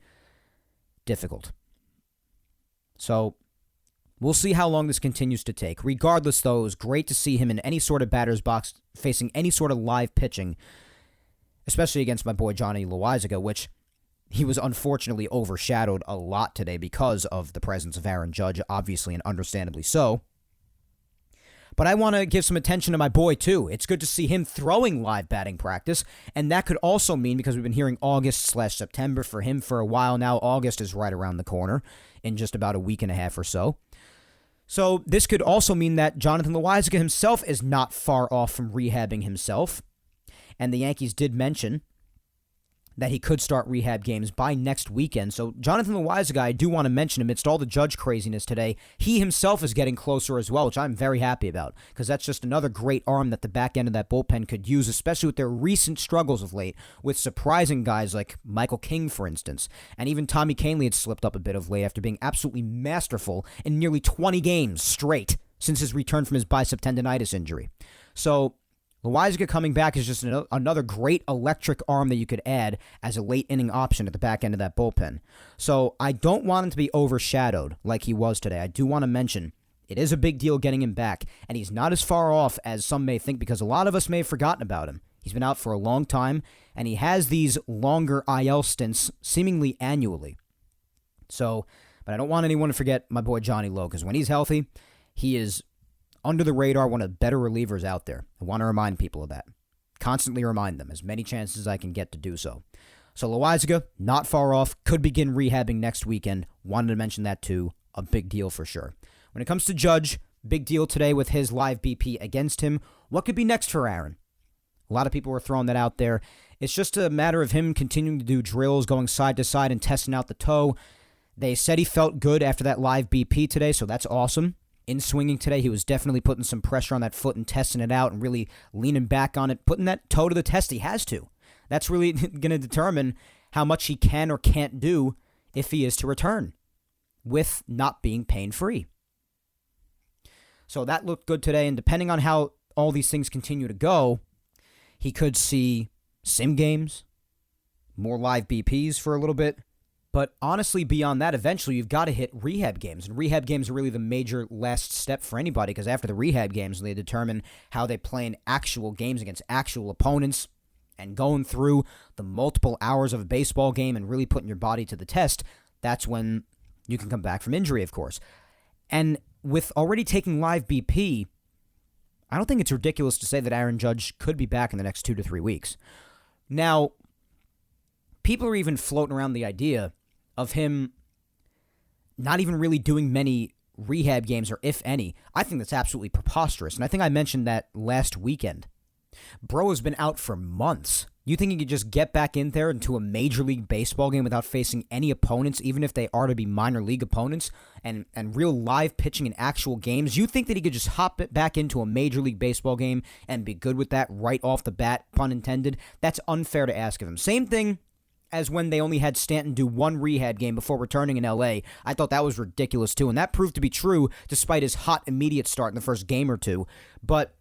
difficult. So we'll see how long this continues to take. Regardless, though, it was great to see him in any sort of batter's box facing any sort of live pitching, especially against my boy Johnny Loáisiga, which he was unfortunately overshadowed a lot today because of the presence of Aaron Judge, obviously and understandably so. But I want to give some attention to my boy, too. It's good to see him throwing live batting practice, and that could also mean, because we've been hearing August/September for him for a while now, August is right around the corner in just about a week and a half or so. So this could also mean that Jonathan Loáisiga himself is not far off from rehabbing himself. And the Yankees did mention that he could start rehab games by next weekend. So Jonathan Loaisiga, I do want to mention, amidst all the Judge craziness today, he himself is getting closer as well, which I'm very happy about, because that's just another great arm that the back end of that bullpen could use, especially with their recent struggles of late, with surprising guys like Michael King, for instance. And even Tommy Kahnle had slipped up a bit of late after being absolutely masterful in nearly 20 games straight since his return from his bicep tendonitis injury. So Loaisiga coming back is just another great electric arm that you could add as a late inning option at the back end of that bullpen. So I don't want him to be overshadowed like he was today. I do want to mention it is a big deal getting him back, and he's not as far off as some may think, because a lot of us may have forgotten about him. He's been out for a long time, and he has these longer IL stints seemingly annually. So, but I don't want anyone to forget my boy Johnny Lowe, because when he's healthy, he is under the radar, one of the better relievers out there. I want to remind people of that. Constantly remind them, as many chances as I can get to do so. So Loaisiga, not far off, could begin rehabbing next weekend. Wanted to mention that too. A big deal for sure. When it comes to Judge, big deal today with his live BP against him. What could be next for Aaron? A lot of people were throwing that out there. It's just a matter of him continuing to do drills, going side to side and testing out the toe. They said he felt good after that live BP today, so that's awesome. In swinging today, he was definitely putting some pressure on that foot and testing it out and really leaning back on it, putting that toe to the test. He has to. That's really going to determine how much he can or can't do if he is to return with not being pain-free. So that looked good today, and depending on how all these things continue to go, he could see sim games, more live BPs for a little bit. But honestly, beyond that, eventually you've got to hit rehab games. And rehab games are really the major last step for anybody, because after the rehab games, they determine how they play in actual games against actual opponents. And going through the multiple hours of a baseball game and really putting your body to the test, that's when you can come back from injury, of course. And with already taking live BP, I don't think it's ridiculous to say that Aaron Judge could be back in the next 2 to 3 weeks. Now, people are even floating around the idea of him not even really doing many rehab games, or if any. I think that's absolutely preposterous, and I think I mentioned that last weekend. Bro has been out for months. You think he could just get back in there into a Major League Baseball game without facing any opponents, even if they are to be minor league opponents, and real live pitching in actual games? You think that he could just hop it back into a Major League Baseball game and be good with that right off the bat, pun intended? That's unfair to ask of him. Same thing as when they only had Stanton do one rehab game before returning in L.A. I thought that was ridiculous too, and that proved to be true despite his hot immediate start in the first game or two. But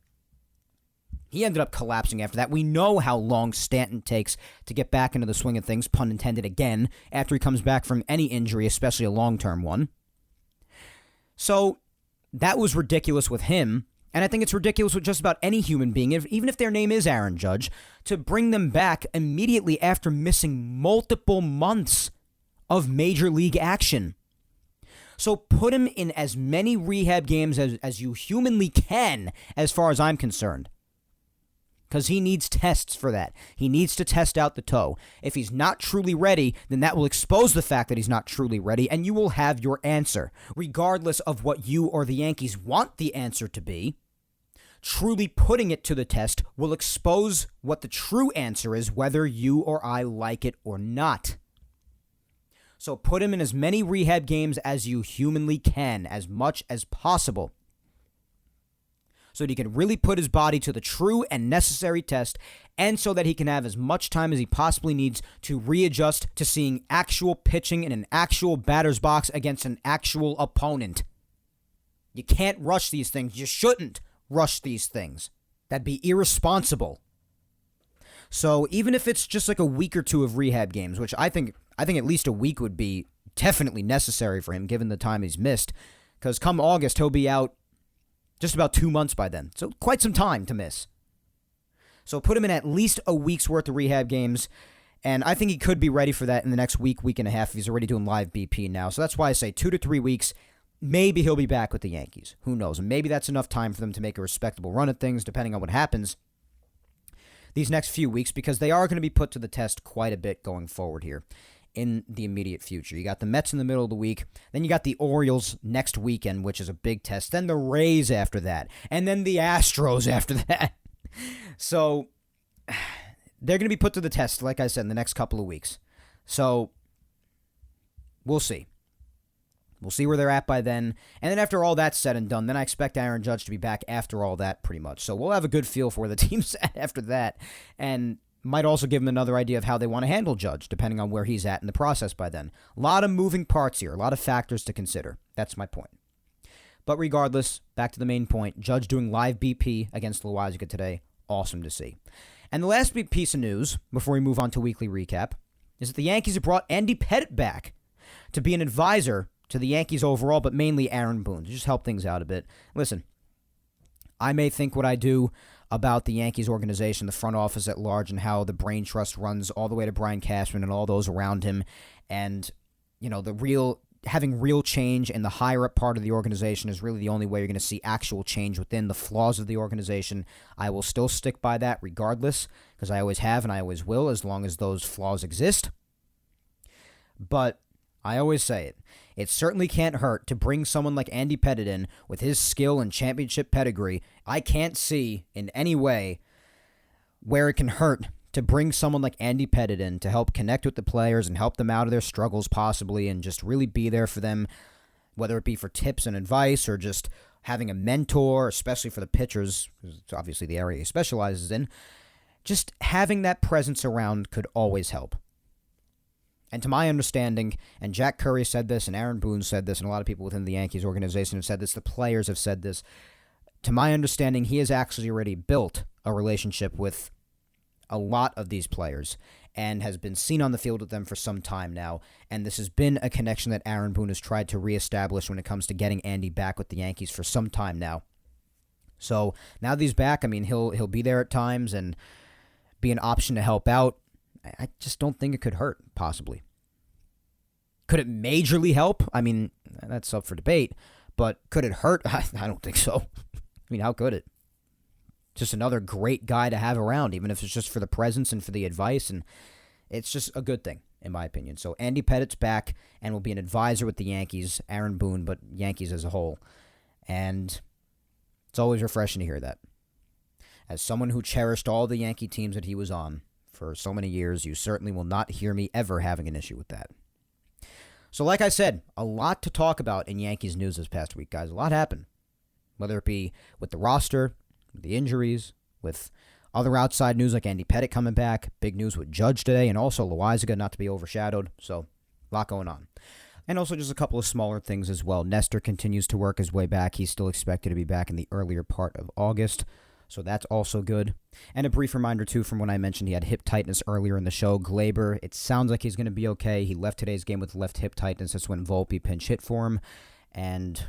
he ended up collapsing after that. We know how long Stanton takes to get back into the swing of things, pun intended again, after he comes back from any injury, especially a long-term one. So that was ridiculous with him, and I think it's ridiculous with just about any human being, even if their name is Aaron Judge, to bring them back immediately after missing multiple months of major league action. So put him in as many rehab games as you humanly can, as far as I'm concerned. Because he needs tests for that. He needs to test out the toe. If he's not truly ready, then that will expose the fact that he's not truly ready, and you will have your answer. Regardless of what you or the Yankees want the answer to be, truly putting it to the test will expose what the true answer is, whether you or I like it or not. So put him in as many rehab games as you humanly can, as much as possible, so that he can really put his body to the true and necessary test, and so that he can have as much time as he possibly needs to readjust to seeing actual pitching in an actual batter's box against an actual opponent. You can't rush these things. You shouldn't rush these things. That'd be irresponsible. So even if it's just like a week or two of rehab games, which I think at least a week would be definitely necessary for him given the time he's missed, because come August he'll be out just about 2 months by then. So quite some time to miss. So put him in at least a week's worth of rehab games, and I think he could be ready for that in the next week, week and a half, if he's already doing live BP now. So that's why I say 2 to 3 weeks. Maybe he'll be back with the Yankees. Who knows? And maybe that's enough time for them to make a respectable run at things, depending on what happens these next few weeks, because they are going to be put to the test quite a bit going forward here in the immediate future. You got the Mets in the middle of the week, then you got the Orioles next weekend, which is a big test, then the Rays after that, and then the Astros after that. So they're going to be put to the test, like I said, in the next couple of weeks. So we'll see. We'll see where they're at by then. And then after all that's said and done, then I expect Aaron Judge to be back after all that pretty much. So we'll have a good feel for where the team's at after that. And might also give them another idea of how they want to handle Judge, depending on where he's at in the process by then. A lot of moving parts here, a lot of factors to consider. That's my point. But regardless, back to the main point, Judge doing live BP against Loizaga today. Awesome to see. And the last big piece of news, before we move on to weekly recap, is that the Yankees have brought Andy Pettitte back to be an advisor to the Yankees overall, but mainly Aaron Boone, to just help things out a bit. Listen, I may think what I do about the Yankees organization, the front office at large, and how the brain trust runs all the way to Brian Cashman and all those around him, and, having real change in the higher-up part of the organization is really the only way you're going to see actual change within the flaws of the organization. I will still stick by that regardless, because I always have and I always will, as long as those flaws exist. But I always say it. It certainly can't hurt to bring someone like Andy Pettitte in with his skill and championship pedigree. I can't see in any way where it can hurt to bring someone like Andy Pettitte in to help connect with the players and help them out of their struggles possibly and just really be there for them, whether it be for tips and advice or just having a mentor, especially for the pitchers, because it's obviously the area he specializes in. Just having that presence around could always help. And to my understanding, and Jack Curry said this, and Aaron Boone said this, and a lot of people within the Yankees organization have said this, the players have said this, to my understanding, he has actually already built a relationship with a lot of these players and has been seen on the field with them for some time now, and this has been a connection that Aaron Boone has tried to reestablish when it comes to getting Andy back with the Yankees for some time now. So now that he's back, I mean, he'll be there at times and be an option to help out. I just don't think it could hurt, possibly. Could it majorly help? I mean, that's up for debate. But could it hurt? I don't think so. I mean, how could it? Just another great guy to have around, even if it's just for the presence and for the advice. And it's just a good thing, in my opinion. So Andy Pettitte's back and will be an advisor with the Yankees. Aaron Boone, but Yankees as a whole. And it's always refreshing to hear that. As someone who cherished all the Yankee teams that he was on for so many years, you certainly will not hear me ever having an issue with that. So like I said, a lot to talk about in Yankees news this past week, guys. A lot happened. Whether it be with the roster, with the injuries, with other outside news like Andy Pettitte coming back, big news with Judge today, and also Loizaga not to be overshadowed. So a lot going on. And also just a couple of smaller things as well. Nestor continues to work his way back. He's still expected to be back in the earlier part of August. So that's also good. And a brief reminder, too, from when I mentioned he had hip tightness earlier in the show. Glaber, it sounds like he's going to be okay. He left today's game with left hip tightness. That's when Volpe pinch hit for him. And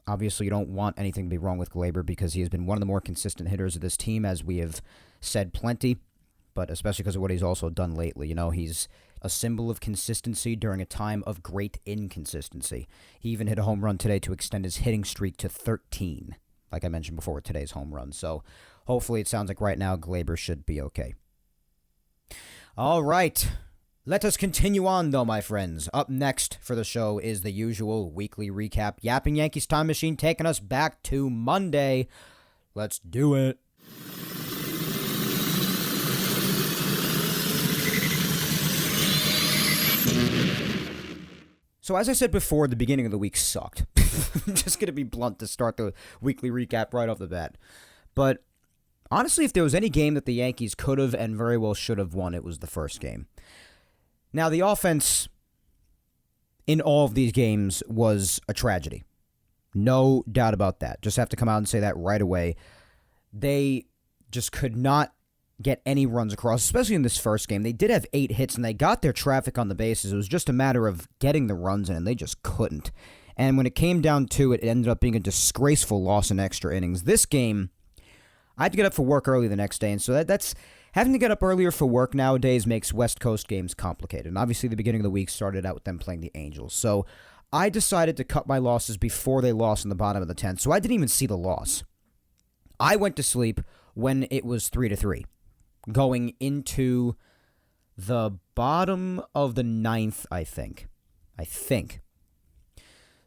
obviously you don't want anything to be wrong with Glaber because he has been one of the more consistent hitters of this team, as we have said plenty. But especially because of what he's also done lately. You know, he's a symbol of consistency during a time of great inconsistency. He even hit a home run today to extend his hitting streak to 13. Like I mentioned before with today's home run. So hopefully it sounds like right now Glaber should be okay. All right. Let us continue on, though, my friends. Up next for the show is the usual weekly recap. Yapping Yankees Time Machine taking us back to Monday. Let's do it. So as I said before, the beginning of the week sucked. I'm just going to be blunt to start the weekly recap right off the bat. But honestly, if there was any game that the Yankees could have and very well should have won, it was the first game. Now, the offense in all of these games was a tragedy. No doubt about that. Just have to come out and say that right away. They just could not get any runs across, especially in this first game. They did have 8 hits, and they got their traffic on the bases. It was just a matter of getting the runs in, and they just couldn't. And when it came down to it, it ended up being a disgraceful loss in extra innings. This game, I had to get up for work early the next day, and so that's having to get up earlier for work nowadays makes West Coast games complicated. And obviously, the beginning of the week started out with them playing the Angels. So I decided to cut my losses before they lost in the bottom of the 10th, so I didn't even see the loss. I went to sleep when it was 3-3. Going into the bottom of the 9th, I think.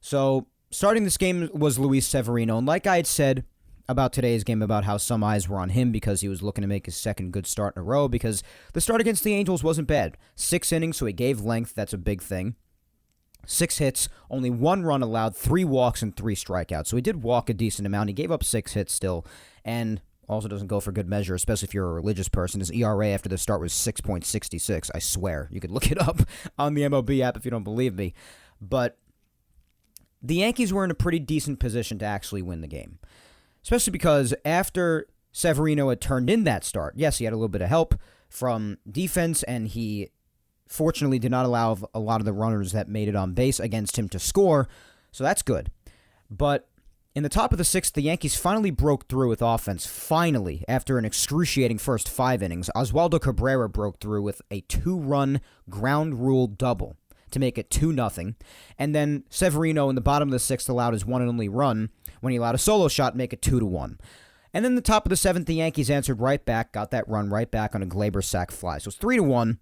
So, starting this game was Luis Severino. And like I had said about today's game, about how some eyes were on him because he was looking to make his second good start in a row, because the start against the Angels wasn't bad. 6 innings, so he gave length. That's a big thing. 6 hits, only 1 run allowed, 3 walks, and 3 strikeouts. So he did walk a decent amount. He gave up 6 hits still, and also doesn't go for good measure, especially if you're a religious person. His ERA after the start was 6.66. I swear. You could look it up on the MLB app if you don't believe me. But the Yankees were in a pretty decent position to actually win the game, especially because after Severino had turned in that start, yes, he had a little bit of help from defense, and he fortunately did not allow a lot of the runners that made it on base against him to score, so that's good. But in the top of the 6th, the Yankees finally broke through with offense, finally, after an excruciating first 5 innings. Oswaldo Cabrera broke through with a 2-run ground rule double to make it 2-0, and then Severino in the bottom of the 6th allowed his one and only run when he allowed a solo shot, make it 2-1. And then the top of the 7th, the Yankees answered right back, got that run right back on a Glaber sac fly. So it's 3-1.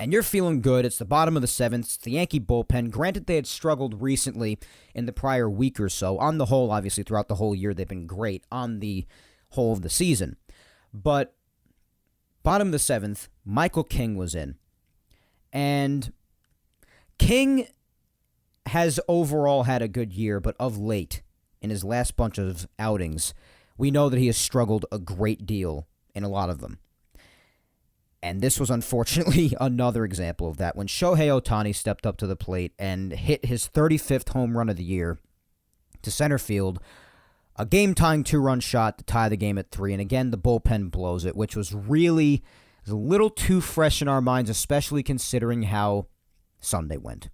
And you're feeling good. It's the bottom of the 7th. It's the Yankee bullpen. Granted, they had struggled recently in the prior week or so. On the whole, obviously, throughout the whole year, they've been great on the whole of the season. But bottom of the 7th, Michael King was in. And King has overall had a good year, but of late, in his last bunch of outings, we know that he has struggled a great deal in a lot of them. And this was unfortunately another example of that. When Shohei Ohtani stepped up to the plate and hit his 35th home run of the year to center field, a game-tying 2-run shot to tie the game at 3. And again, the bullpen blows it, which was really a little too fresh in our minds, especially considering how Sunday went.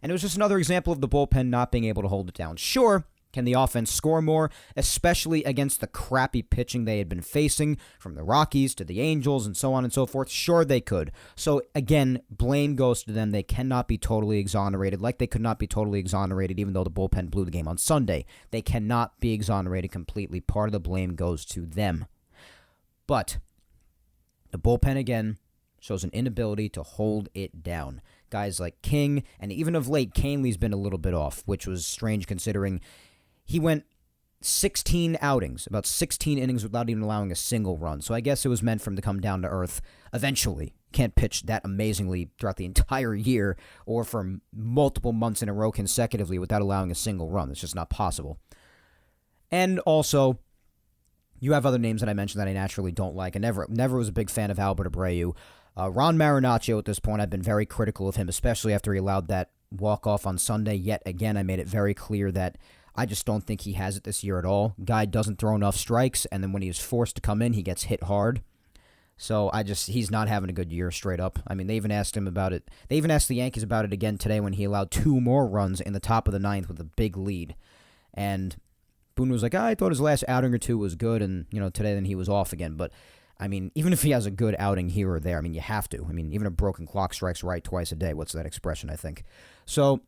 And it was just another example of the bullpen not being able to hold it down. Sure, can the offense score more, especially against the crappy pitching they had been facing from the Rockies to the Angels and so on and so forth? Sure, they could. So, again, blame goes to them. They cannot be totally exonerated, like they could not be totally exonerated even though the bullpen blew the game on Sunday. They cannot be exonerated completely. Part of the blame goes to them. But the bullpen, again, shows an inability to hold it down. Guys like King, and even of late, Canley's been a little bit off, which was strange considering he went 16 outings, about 16 innings without even allowing a single run. So I guess it was meant for him to come down to earth eventually. Can't pitch that amazingly throughout the entire year or for multiple months in a row consecutively without allowing a single run. It's just not possible. And also, you have other names that I mentioned that I naturally don't like. I never was a big fan of Albert Abreu. Ron Marinaccio at this point, I've been very critical of him, especially after he allowed that walk-off on Sunday. Yet again, I made it very clear that I just don't think he has it this year at all. Guy doesn't throw enough strikes, and then when he is forced to come in, he gets hit hard. So he's not having a good year straight up. I mean, they even asked him about it. They even asked the Yankees about it again today when he allowed 2 more runs in the top of the 9th with a big lead. And Boone was like, I thought his last outing or 2 was good, and today then he was off again. But I mean, even if he has a good outing here or there, I mean, you have to. I mean, even a broken clock strikes right twice a day. What's that expression, I think? So,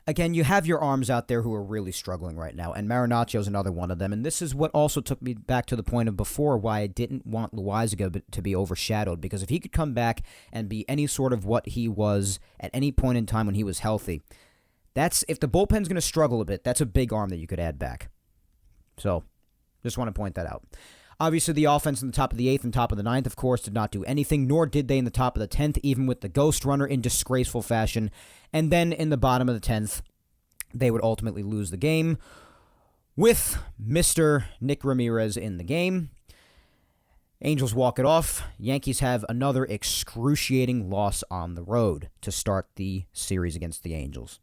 again, you have your arms out there who are really struggling right now, and Marinaccio's another one of them. And this is what also took me back to the point of before why I didn't want Loizaga to be overshadowed, because if he could come back and be any sort of what he was at any point in time when he was healthy, if the bullpen's going to struggle a bit, that's a big arm that you could add back. So, just want to point that out. Obviously, the offense in the top of the 8th and top of the 9th, of course, did not do anything, nor did they in the top of the 10th, even with the ghost runner in disgraceful fashion. And then in the bottom of the 10th, they would ultimately lose the game with Mr. Nick Ramirez in the game. Angels walk it off. Yankees have another excruciating loss on the road to start the series against the Angels.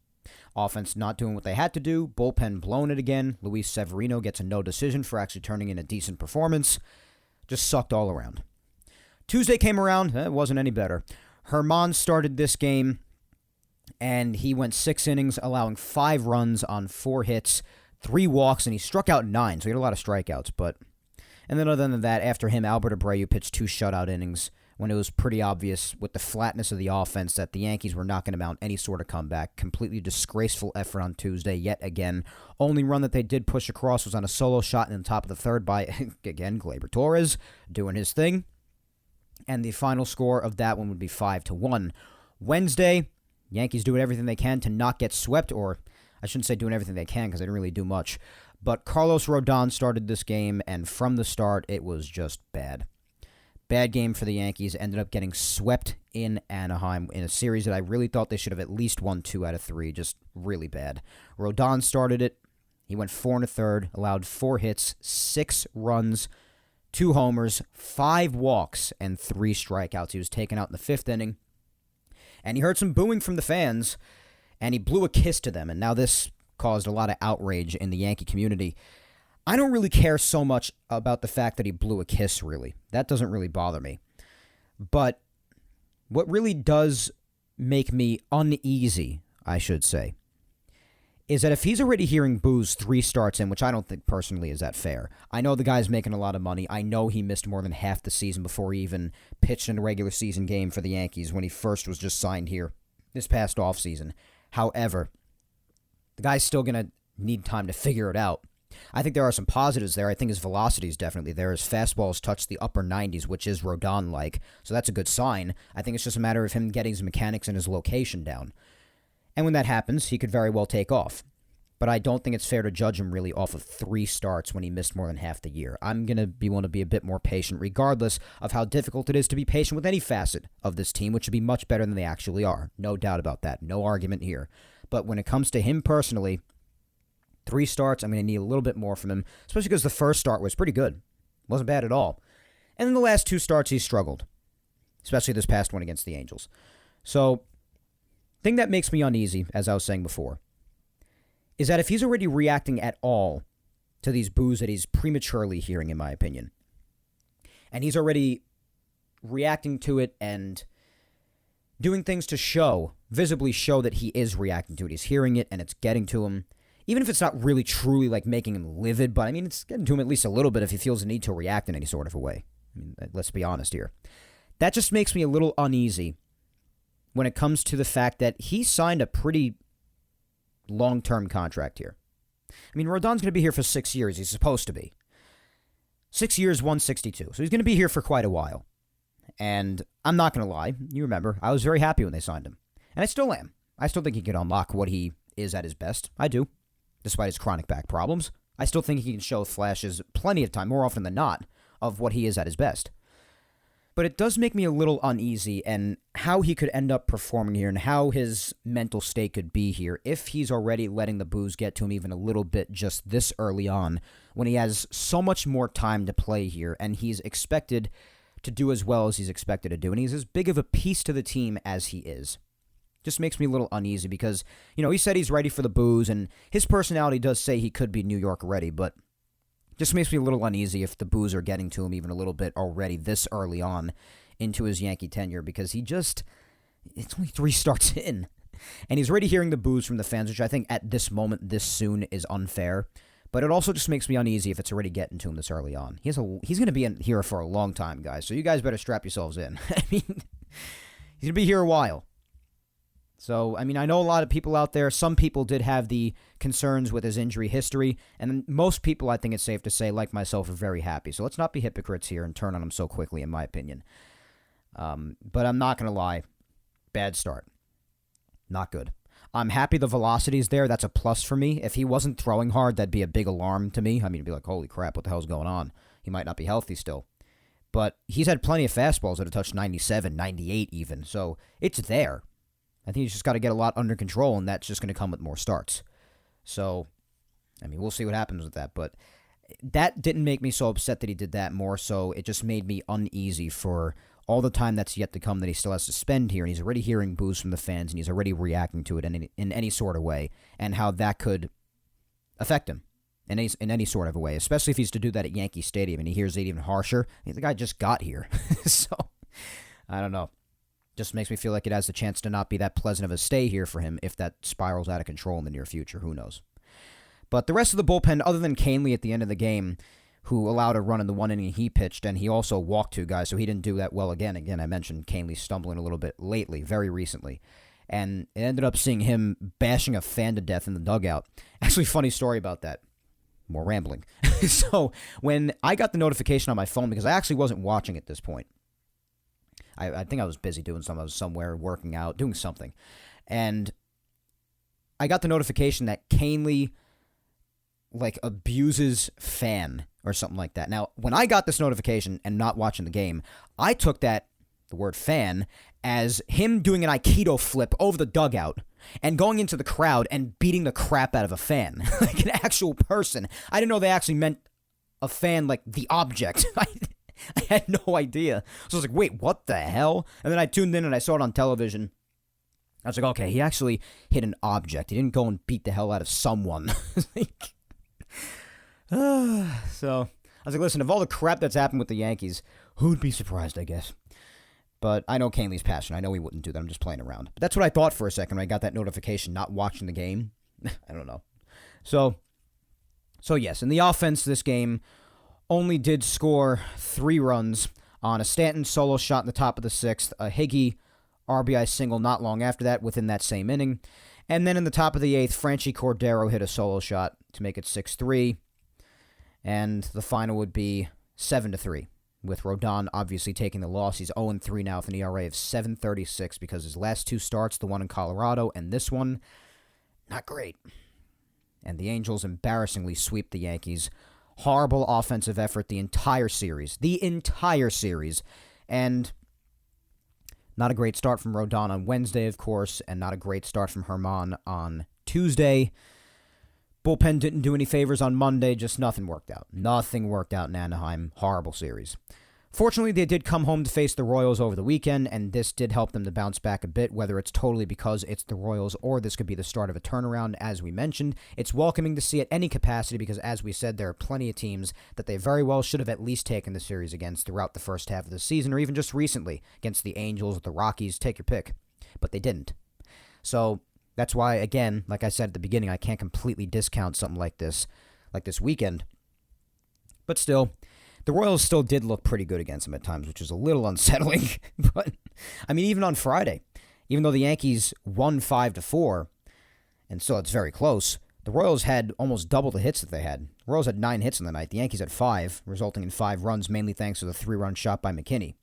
Offense not doing what they had to do. Bullpen blown it again. Luis Severino gets a no decision for actually turning in a decent performance. Just sucked all around. Tuesday came around. It wasn't any better. Herman started this game, and he went 6 innings, allowing 5 runs on 4 hits, 3 walks, and he struck out 9, so he had a lot of strikeouts. And then other than that, after him, Albert Abreu pitched 2 shutout innings when it was pretty obvious with the flatness of the offense that the Yankees were not going to mount any sort of comeback. Completely disgraceful effort on Tuesday yet again. Only run that they did push across was on a solo shot in the top of the 3rd by, again, Glaber Torres doing his thing. And the final score of that one would be 5-1. Wednesday, Yankees doing everything they can to not get swept, or I shouldn't say doing everything they can because they didn't really do much. But Carlos Rodon started this game, and from the start, it was just bad. Bad game for the Yankees. Ended up getting swept in Anaheim in a series that I really thought they should have at least won 2 out of 3. Just really bad. Rodon started it. He went 4 1/3, allowed 4 hits, 6 runs, 2 homers, 5 walks, and 3 strikeouts. He was taken out in the 5th inning. And he heard some booing from the fans, and he blew a kiss to them. And now this caused a lot of outrage in the Yankee community. I don't really care so much about the fact that he blew a kiss, really. That doesn't really bother me. But what really does make me uneasy, I should say, is that if he's already hearing boos 3 starts in, which I don't think personally is that fair. I know the guy's making a lot of money. I know he missed more than half the season before he even pitched in a regular season game for the Yankees when he first was just signed here this past offseason. However, the guy's still going to need time to figure it out. I think there are some positives there. I think his velocity is definitely there. His fastballs touch the upper 90s, which is Rodon-like, so that's a good sign. I think it's just a matter of him getting his mechanics and his location down. And when that happens, he could very well take off. But I don't think it's fair to judge him really off of 3 starts when he missed more than half the year. I'm going to want to be a bit more patient, regardless of how difficult it is to be patient with any facet of this team, which would be much better than they actually are. No doubt about that. No argument here. But when it comes to him personally, 3 starts, I'm going to need a little bit more from him, especially because the first start was pretty good. Wasn't bad at all. And then the last 2 starts, he struggled, especially this past one against the Angels. So, thing that makes me uneasy, as I was saying before, is that if he's already reacting at all to these boos that he's prematurely hearing, in my opinion, and he's already reacting to it and doing things to visibly show that he is reacting to it. He's hearing it and it's getting to him. Even if it's not really truly like making him livid, but I mean, it's getting to him at least a little bit if he feels the need to react in any sort of a way. I mean, let's be honest here. That just makes me a little uneasy when it comes to the fact that he signed a pretty long-term contract here. I mean, Rodon's going to be here for 6 years. He's supposed to be. 6 years, 162. So he's going to be here for quite a while. And I'm not going to lie. You remember, I was very happy when they signed him. And I still am. I still think he can unlock what he is at his best. I do. Despite his chronic back problems, I still think he can show flashes plenty of time, more often than not, of what he is at his best. But it does make me a little uneasy and how he could end up performing here and how his mental state could be here if he's already letting the boos get to him even a little bit just this early on when he has so much more time to play here and he's expected to do as well as he's expected to do. And he's as big of a piece to the team as he is. Just makes me a little uneasy because, he said he's ready for the boos and his personality does say he could be New York ready, but just makes me a little uneasy if the boos are getting to him even a little bit already this early on into his Yankee tenure because it's only 3 starts in. And he's already hearing the boos from the fans, which I think at this moment, this soon is unfair. But it also just makes me uneasy if it's already getting to him this early on. He's going to be in here for a long time, guys. So you guys better strap yourselves in. I mean, he's going to be here a while. So, I mean, I know a lot of people out there, some people did have the concerns with his injury history, and most people, I think it's safe to say, like myself, are very happy. So let's not be hypocrites here and turn on him so quickly, in my opinion. But I'm not going to lie, bad start. Not good. I'm happy the velocity's there. That's a plus for me. If he wasn't throwing hard, that'd be a big alarm to me. I mean, it'd be like, holy crap, what the hell's going on? He might not be healthy still. But he's had plenty of fastballs that have touched 97, 98 even, so it's there. I think he's just got to get a lot under control, and that's just going to come with more starts. So, I mean, we'll see what happens with that. But that didn't make me so upset that he did that. More so, it just made me uneasy for all the time that's yet to come that he still has to spend here. And he's already hearing boos from the fans, and he's already reacting to it in any sort of way, and how that could affect him in any sort of a way, especially if he's to do that at Yankee Stadium, and he hears it even harsher. The guy just got here. So, I don't know. Just makes me feel like it has the chance to not be that pleasant of a stay here for him if that spirals out of control in the near future. Who knows? But the rest of the bullpen, other than Canely at the end of the game, who allowed a run in the 1 inning he pitched, and he also walked 2 guys, so he didn't do that well again. Again, I mentioned Canely stumbling a little bit lately, very recently. And it ended up seeing him bashing a fan to death in the dugout. Actually, funny story about that. More rambling. So, when I got the notification on my phone, because I actually wasn't watching at this point, I think I was busy doing something. I was somewhere working out, doing something. And I got the notification that Canely, abuses fan or something like that. Now, when I got this notification and not watching the game, I took the word fan, as him doing an Aikido flip over the dugout and going into the crowd and beating the crap out of a fan, like an actual person. I didn't know they actually meant a fan, like the object. I had no idea. So I was like, wait, what the hell? And then I tuned in and I saw it on television. I was like, okay, he actually hit an object. He didn't go and beat the hell out of someone. So I was like, listen, of all the crap that's happened with the Yankees, who'd be surprised, I guess? But I know Canely's passionate. I know he wouldn't do that. I'm just playing around. But that's what I thought for a second when I got that notification, not watching the game. I don't know. So yes, in the offense, this game only did score 3 runs on a Stanton solo shot in the top of the 6th, a Higgy RBI single not long after that within that same inning. And then in the top of the 8th, Franchy Cordero hit a solo shot to make it 6-3. And the final would be 7-3, with Rodon obviously taking the loss. He's 0-3 now with an ERA of 7.36 because his last 2 starts, the one in Colorado and this one, not great. And the Angels embarrassingly sweep the Yankees. Horrible offensive effort the entire series. And not a great start from Rodon on Wednesday, of course, and not a great start from Herman on Tuesday. Bullpen didn't do any favors on Monday, just nothing worked out. Nothing worked out in Anaheim. Horrible series. Fortunately, they did come home to face the Royals over the weekend, and this did help them to bounce back a bit, whether it's totally because it's the Royals or this could be the start of a turnaround, as we mentioned. It's welcoming to see at any capacity because, as we said, there are plenty of teams that they very well should have at least taken the series against throughout the first half of the season, or even just recently against the Angels, the Rockies, take your pick. But they didn't. So that's why, again, like I said at the beginning, I can't completely discount something like this weekend. But still, the Royals still did look pretty good against them at times, which is a little unsettling. But, I mean, even on Friday, even though the Yankees won 5-4, and still it's very close, the Royals had almost double the hits that they had. The Royals had 9 hits in the night. The Yankees had 5, resulting in 5 runs, mainly thanks to the 3-run shot by McKinney.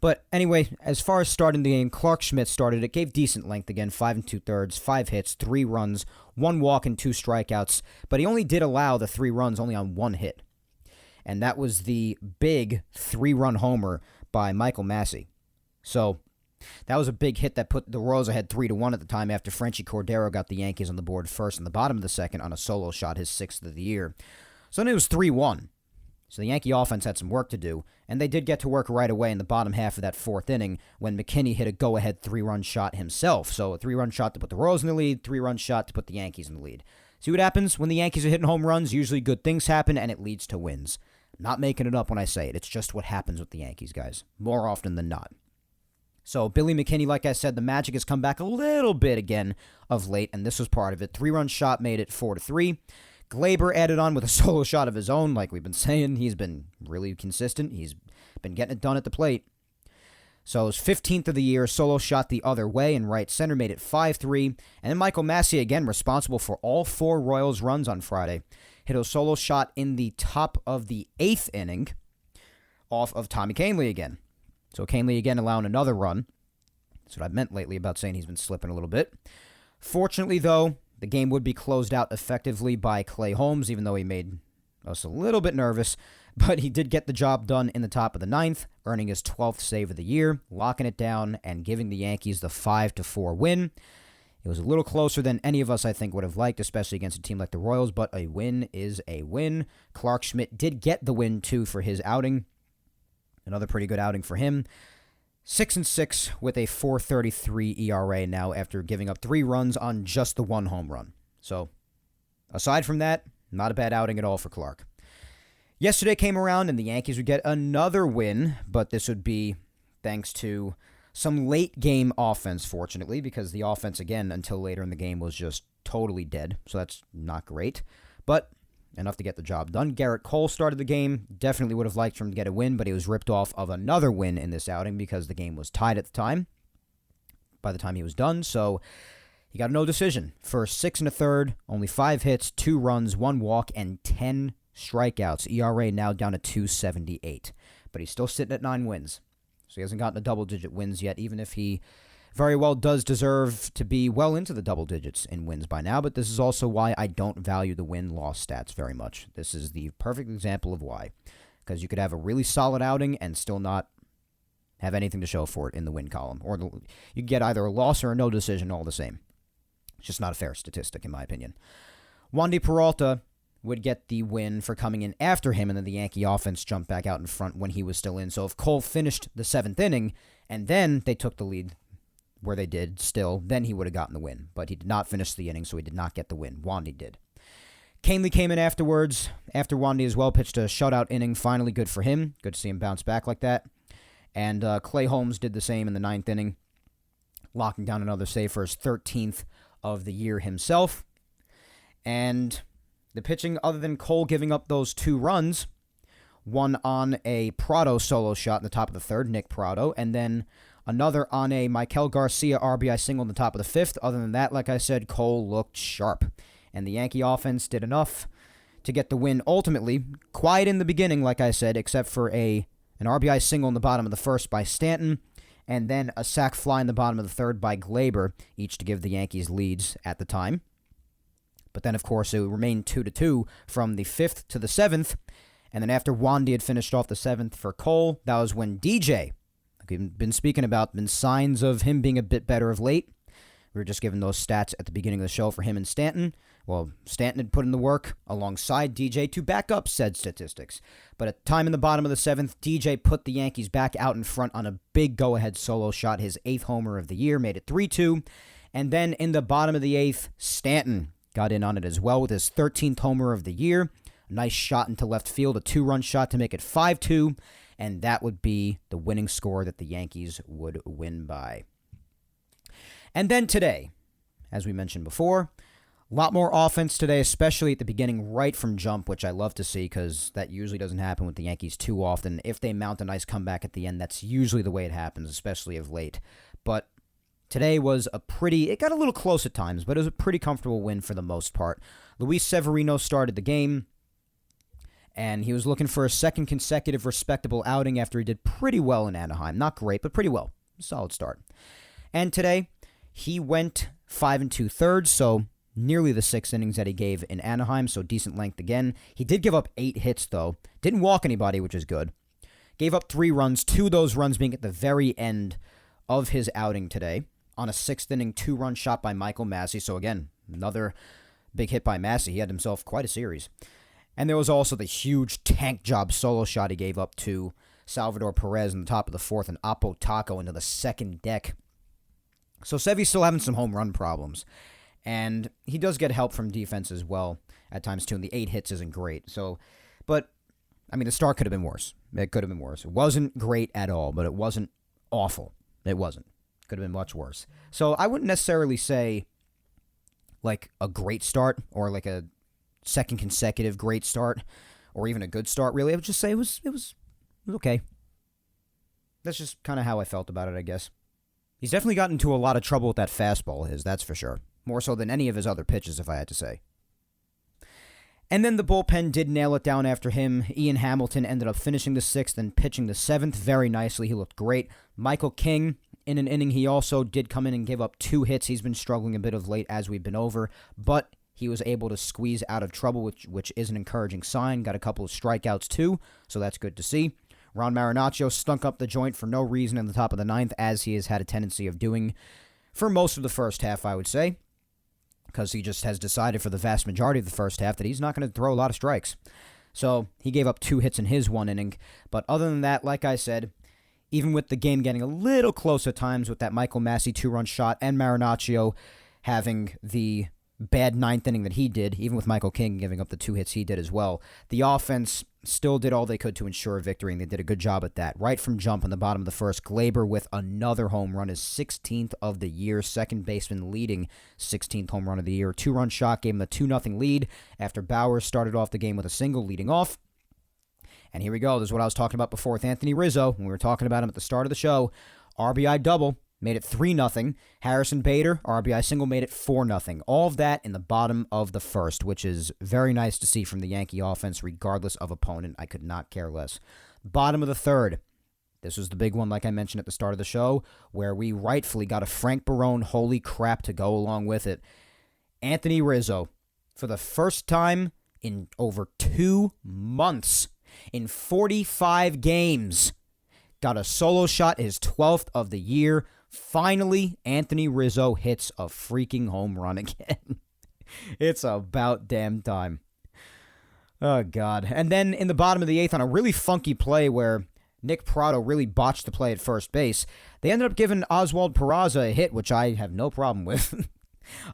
But anyway, as far as starting the game, Clark Schmidt started. It gave decent length again, 5 2/3, 5 hits, 3 runs, 1 walk, and 2 strikeouts. But he only did allow the 3 runs only on 1 hit. And that was the big 3-run homer by Michael Massey. So that was a big hit that put the Royals ahead 3-1 at the time after Franchy Cordero got the Yankees on the board first in the bottom of the second on a solo shot, his 6th of the year. So then it was 3-1. So the Yankee offense had some work to do, and they did get to work right away in the bottom half of that 4th inning when McKinney hit a go-ahead 3-run shot himself. So a 3-run shot to put the Royals in the lead, 3-run shot to put the Yankees in the lead. See what happens when the Yankees are hitting home runs? Usually good things happen, and it leads to wins. Not making it up when I say it. It's just what happens with the Yankees, guys, more often than not. So Billy McKinney, like I said, the magic has come back a little bit again of late, and this was part of it. 3-run shot made it 4-3. Glaber added on with a solo shot of his own, like we've been saying. He's been really consistent. He's been getting it done at the plate. So his 15th of the year, solo shot the other way in right center, made it 5-3. And then Michael Massey, again, responsible for all 4 Royals runs on Friday. Hit a solo shot in the top of the 8th inning off of Tommy Kahnle again. So Kahnle again allowing another run. That's what I've meant lately about saying he's been slipping a little bit. Fortunately, though, the game would be closed out effectively by Clay Holmes, even though he made us a little bit nervous. But he did get the job done in the top of the 9th, earning his 12th save of the year, locking it down, and giving the Yankees the 5-4 win. It was a little closer than any of us, I think, would have liked, especially against a team like the Royals, but a win is a win. Clark Schmidt did get the win, too, for his outing. Another pretty good outing for him. 6-6 with a 4.33 ERA now after giving up 3 runs on just the 1 home run. So, aside from that, not a bad outing at all for Clark. Yesterday came around and the Yankees would get another win, but this would be thanks to some late game offense, fortunately, because the offense, again, until later in the game was just totally dead, so that's not great. But enough to get the job done. Garrett Cole started the game. Definitely would have liked for him to get a win, but he was ripped off of another win in this outing because the game was tied at the time by the time he was done. So he got no decision. For 6 1/3, only 5 hits, 2 runs, 1 walk, and 10 strikeouts. ERA now down to 2.78. But he's still sitting at 9 wins. So he hasn't gotten a double-digit wins yet, even if he very well does deserve to be well into the double digits in wins by now, but this is also why I don't value the win-loss stats very much. This is the perfect example of why. Because you could have a really solid outing and still not have anything to show for it in the win column. Or you get either a loss or a no decision all the same. It's just not a fair statistic, in my opinion. Wandy Peralta would get the win for coming in after him, and then the Yankee offense jumped back out in front when he was still in. So if Cole finished the 7th inning, and then they took the lead where they did still, then he would have gotten the win. But he did not finish the inning, so he did not get the win. Wandy did. Canely came in afterwards, after Wandy as well, pitched a shutout inning. Finally good for him. Good to see him bounce back like that. And Clay Holmes did the same in the 9th inning, locking down another save for his 13th of the year himself. And the pitching, other than Cole giving up those 2 runs, one on a Prado solo shot in the top of the 3rd, Nick Prado, and then another on a Michael Garcia RBI single in the top of the 5th. Other than that, like I said, Cole looked sharp. And the Yankee offense did enough to get the win ultimately. Quiet in the beginning, like I said, except for an RBI single in the bottom of the 1st by Stanton, and then a sac fly in the bottom of the 3rd by Glaber, each to give the Yankees leads at the time. But then, of course, it remained 2-2 from the 5th to the 7th. And then after Wandy had finished off the 7th for Cole, that was when DJ, like we've been speaking about, been signs of him being a bit better of late. We were just given those stats at the beginning of the show for him and Stanton. Well, Stanton had put in the work alongside DJ to back up said statistics. But at the time in the bottom of the 7th, DJ put the Yankees back out in front on a big go-ahead solo shot, his 8th homer of the year, made it 3-2. And then in the bottom of the 8th, Stanton got in on it as well with his 13th homer of the year. A nice shot into left field, a 2-run shot to make it 5-2. And that would be the winning score that the Yankees would win by. And then today, as we mentioned before, a lot more offense today, especially at the beginning, right from jump, which I love to see because that usually doesn't happen with the Yankees too often. If they mount a nice comeback at the end, that's usually the way it happens, especially of late. But today was it got a little close at times, but it was a pretty comfortable win for the most part. Luis Severino started the game, and he was looking for a 2nd consecutive respectable outing after he did pretty well in Anaheim. Not great, but pretty well. Solid start. And today, he went 5 2/3, so nearly the 6 innings that he gave in Anaheim, so decent length again. He did give up 8 hits, though. Didn't walk anybody, which is good. Gave up 3 runs, 2 of those runs being at the very end of his outing today on a 6th inning 2-run shot by Michael Massey. So again, another big hit by Massey. He had himself quite a series. And there was also the huge tank job solo shot he gave up to Salvador Perez in the top of the 4th and Apo Taco into the 2nd deck. So Sevy's still having some home run problems. And he does get help from defense as well at times too. And the 8 hits isn't great. But the start could have been worse. It could have been worse. It wasn't great at all, but it wasn't awful. It wasn't. Could have been much worse. So I wouldn't necessarily say like a great start or like a 2nd consecutive great start or even a good start, really. I would just say it was okay. That's just kind of how I felt about it, I guess. He's definitely gotten into a lot of trouble with that fastball of his, that's for sure. More so than any of his other pitches, if I had to say. And then the bullpen did nail it down after him. Ian Hamilton ended up finishing the 6th and pitching the 7th very nicely. He looked great. Michael King, in an inning, he also did come in and give up 2 hits. He's been struggling a bit of late as we've been over, but he was able to squeeze out of trouble, which is an encouraging sign. Got a couple of strikeouts too, so that's good to see. Ron Marinaccio stunk up the joint for no reason in the top of the 9th, as he has had a tendency of doing for most of the first half, I would say, because he just has decided for the vast majority of the first half that he's not going to throw a lot of strikes. So he gave up 2 hits in his 1 inning. But other than that, like I said, even with the game getting a little close at times with that Michael Massey 2-run shot and Marinaccio having the bad 9th inning that he did, even with Michael King giving up the 2 hits he did as well, the offense still did all they could to ensure a victory, and they did a good job at that. Right from jump in the bottom of the 1st, Glaber with another home run, his 16th of the year, second baseman leading 16th home run of the year. 2-run shot gave him a 2-0 lead after Bauer started off the game with a single leading off. And here we go. This is what I was talking about before with Anthony Rizzo when we were talking about him at the start of the show. RBI double made it 3-0. Harrison Bader, RBI single, made it 4-0. All of that in the bottom of the 1st, which is very nice to see from the Yankee offense, regardless of opponent. I could not care less. Bottom of the 3rd, This was the big one, like I mentioned at the start of the show, where we rightfully got a Frank Barone holy crap to go along with it. Anthony Rizzo, for the first time in over 2 months, in 45 games, got a solo shot, his 12th of the year. Finally, Anthony Rizzo hits a freaking home run again. It's about damn time. Oh, God. And then in the bottom of the 8th, on a really funky play where Nick Pratto really botched the play at first base, they ended up giving Oswald Peraza a hit, which I have no problem with.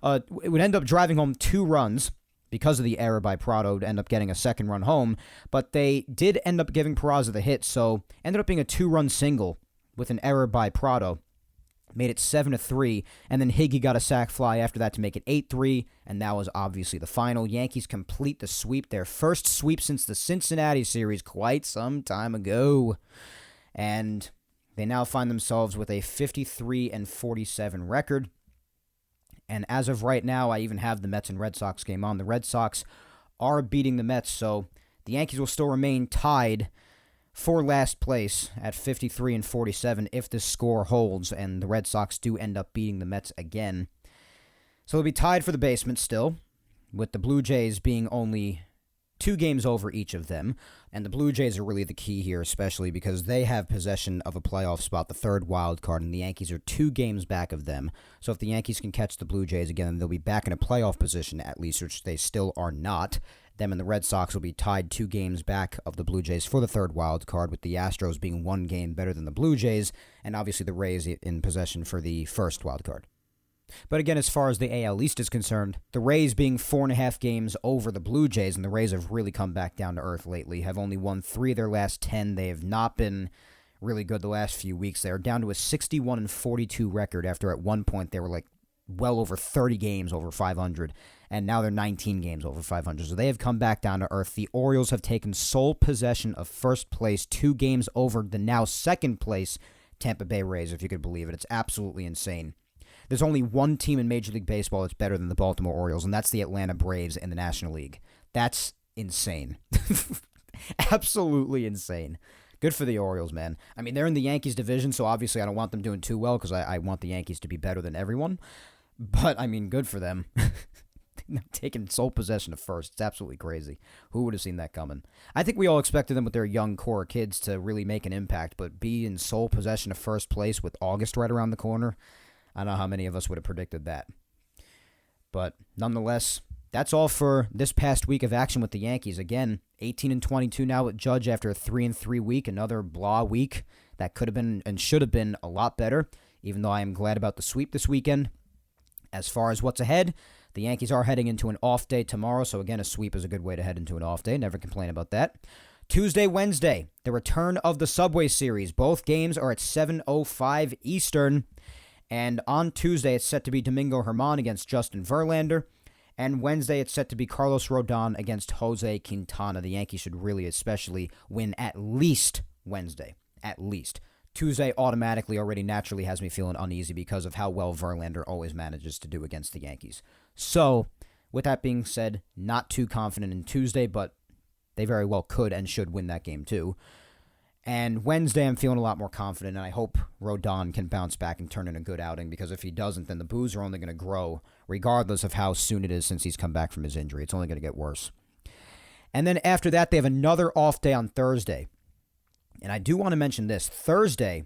It would end up driving home 2 runs because of the error by Pratto to end up getting a second run home, but they did end up giving Peraza the hit, so ended up being a 2-run single with an error by Pratto. Made it 7-3, and then Higgy got a sac fly after that to make it 8-3, and that was obviously the final. Yankees complete the sweep, their first sweep since the Cincinnati series quite some time ago. And they now find themselves with a 53-47 record. And as of right now, I even have the Mets and Red Sox game on. The Red Sox are beating the Mets, so the Yankees will still remain tied for last place at 53-47 if this score holds, and the Red Sox do end up beating the Mets again. So they'll be tied for the basement still, with the Blue Jays being only 2 games over each of them. And the Blue Jays are really the key here, especially because they have possession of a playoff spot, the 3rd wild card, and the Yankees are 2 games back of them. So if the Yankees can catch the Blue Jays again, they'll be back in a playoff position at least, which they still are not. Them and the Red Sox will be tied 2 games back of the Blue Jays for the 3rd wild card, with the Astros being 1 game better than the Blue Jays, and obviously the Rays in possession for the 1st wild card. But again, as far as the AL East is concerned, the Rays being 4.5 games over the Blue Jays, and the Rays have really come back down to earth lately, have only won 3 of their last 10. They have not been really good the last few weeks. They are down to a 61-42 record after at one point they were like well over 30 games over 500, and now they're 19 games over 500. So they have come back down to earth. The Orioles have taken sole possession of first place, 2 games over the now second place Tampa Bay Rays, if you could believe it. It's absolutely insane. There's only one team in Major League Baseball that's better than the Baltimore Orioles, and that's the Atlanta Braves in the National League. That's insane. Absolutely insane. Good for the Orioles, man. I mean, they're in the Yankees division, so obviously I don't want them doing too well because I want the Yankees to be better than everyone. But, I mean, good for them. Taking sole possession of first. It's absolutely crazy. Who would have seen that coming? I think we all expected them with their young core kids to really make an impact, but be in sole possession of first place with August right around the corner, I don't know how many of us would have predicted that. But, nonetheless, that's all for this past week of action with the Yankees. Again, 18-22 now with Judge after a 3-3 week, another blah week that could have been and should have been a lot better, even though I am glad about the sweep this weekend. As far as what's ahead, the Yankees are heading into an off day tomorrow, so again, a sweep is a good way to head into an off day. Never complain about that. Tuesday, Wednesday, the return of the Subway Series. Both games are at 7:05 Eastern, and on Tuesday, it's set to be Domingo Germán against Justin Verlander, and Wednesday, it's set to be Carlos Rodon against Jose Quintana. The Yankees should really especially win at least Wednesday. At least. Tuesday automatically already naturally has me feeling uneasy because of how well Verlander always manages to do against the Yankees. So, with that being said, not too confident in Tuesday, but they very well could and should win that game too. And Wednesday, I'm feeling a lot more confident, and I hope Rodon can bounce back and turn in a good outing, because if he doesn't, then the boos are only going to grow, regardless of how soon it is since he's come back from his injury. It's only going to get worse. And then after that, they have another off day on Thursday. And I do want to mention this. Thursday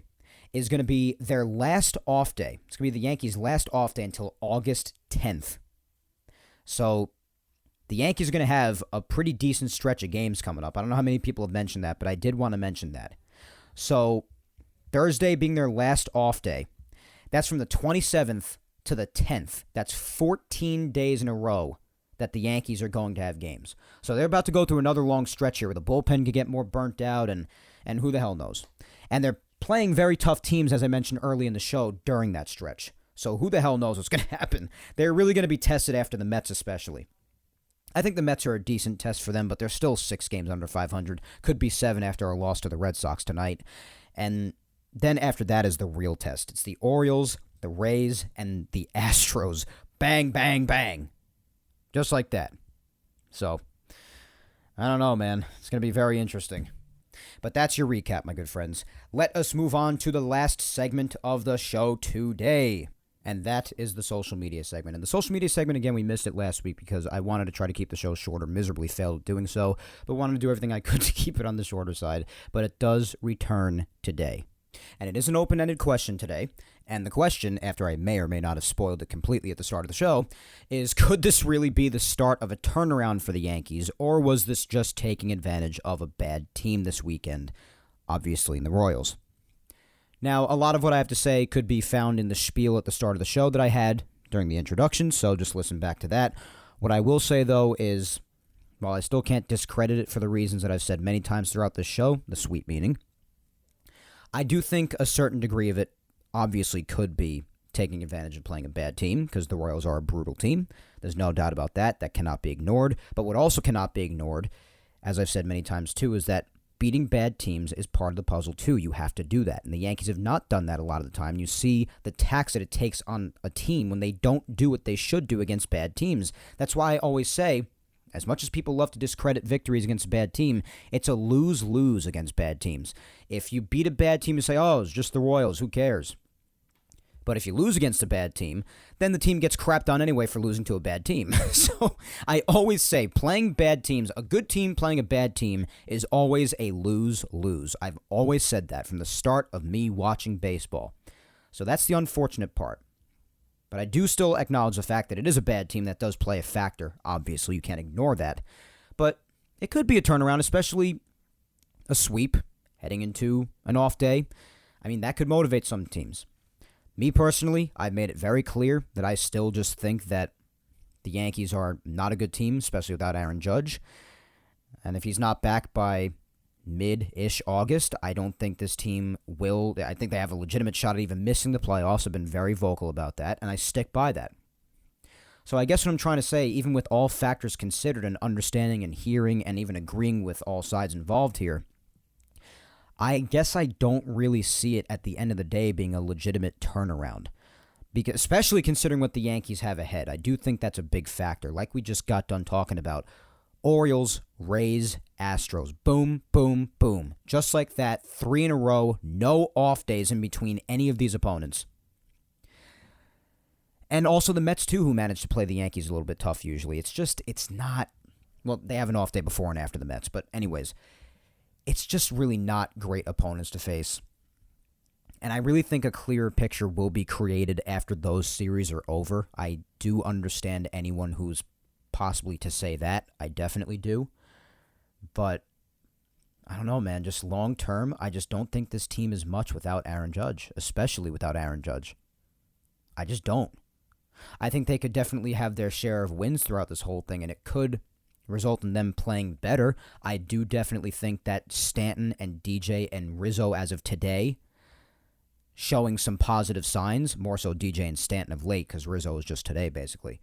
is going to be their last off day. It's going to be the Yankees' last off day until August 10th. So the Yankees are going to have a pretty decent stretch of games coming up. I don't know how many people have mentioned that, but I did want to mention that. So Thursday being their last off day, that's from the 27th to the 10th. That's 14 days in a row that the Yankees are going to have games. So they're about to go through another long stretch here where the bullpen could get more burnt out, and who the hell knows. And they're playing very tough teams, as I mentioned early in the show, during that stretch. So who the hell knows what's going to happen? They're really going to be tested after the Mets especially. I think the Mets are a decent test for them, but they're still 6 games under 500. Could be 7 after a loss to the Red Sox tonight. And then after that is the real test. It's the Orioles, the Rays, and the Astros. Bang, bang, bang. Just like that. So, I don't know, man. It's going to be very interesting. But that's your recap, my good friends. Let us move on to the last segment of the show today. And that is the social media segment. And the social media segment, again, we missed it last week because I wanted to try to keep the show shorter, miserably failed at doing so, but wanted to do everything I could to keep it on the shorter side. But it does return today. And it is an open-ended question today. And the question, after I may or may not have spoiled it completely at the start of the show, is could this really be the start of a turnaround for the Yankees, or was this just taking advantage of a bad team this weekend, obviously in the Royals? Now, a lot of what I have to say could be found in the spiel at the start of the show that I had during the introduction, so just listen back to that. What I will say, though, is, while I still can't discredit it for the reasons that I've said many times throughout this show, the sweep meaning, I do think a certain degree of it obviously could be taking advantage of playing a bad team, because the Royals are a brutal team. There's no doubt about that. That cannot be ignored. But what also cannot be ignored, as I've said many times too, is that beating bad teams is part of the puzzle too. You have to do that. And the Yankees have not done that a lot of the time. You see the tax that it takes on a team when they don't do what they should do against bad teams. That's why I always say, as much as people love to discredit victories against a bad team, it's a lose-lose against bad teams. If you beat a bad team, you say, oh, it's just the Royals, who cares? But if you lose against a bad team, then the team gets crapped on anyway for losing to a bad team. So I always say playing bad teams, a good team playing a bad team is always a lose-lose. I've always said that from the start of me watching baseball. So that's the unfortunate part. But I do still acknowledge the fact that it is a bad team that does play a factor. Obviously, you can't ignore that. But it could be a turnaround, especially a sweep heading into an off day. I mean, that could motivate some teams. Me personally, I've made it very clear that I still just think that the Yankees are not a good team, especially without Aaron Judge. And if he's not back by mid-ish August, I don't think this team will. I think they have a legitimate shot at even missing the playoffs. I've been very vocal about that, and I stick by that. So I guess what I'm trying to say, even with all factors considered and understanding and hearing and even agreeing with all sides involved here, I guess I don't really see it at the end of the day being a legitimate turnaround, because especially considering what the Yankees have ahead. I do think that's a big factor, like we just got done talking about. Orioles, Rays, Astros. Boom, boom, boom. Just like that, 3 in a row, no off days in between any of these opponents. And also the Mets, too, who managed to play the Yankees a little bit tough usually. It's not, well, they have an off day before and after the Mets, but anyways, it's just really not great opponents to face. And I really think a clearer picture will be created after those series are over. I do understand anyone who's possibly to say that. I definitely do. But I don't know, man. Just long term, I just don't think this team is much without Aaron Judge, especially without Aaron Judge. I just don't. I think they could definitely have their share of wins throughout this whole thing, and it could result in them playing better. I do definitely think that Stanton and DJ and Rizzo as of today showing some positive signs, more so DJ and Stanton of late because Rizzo is just today basically.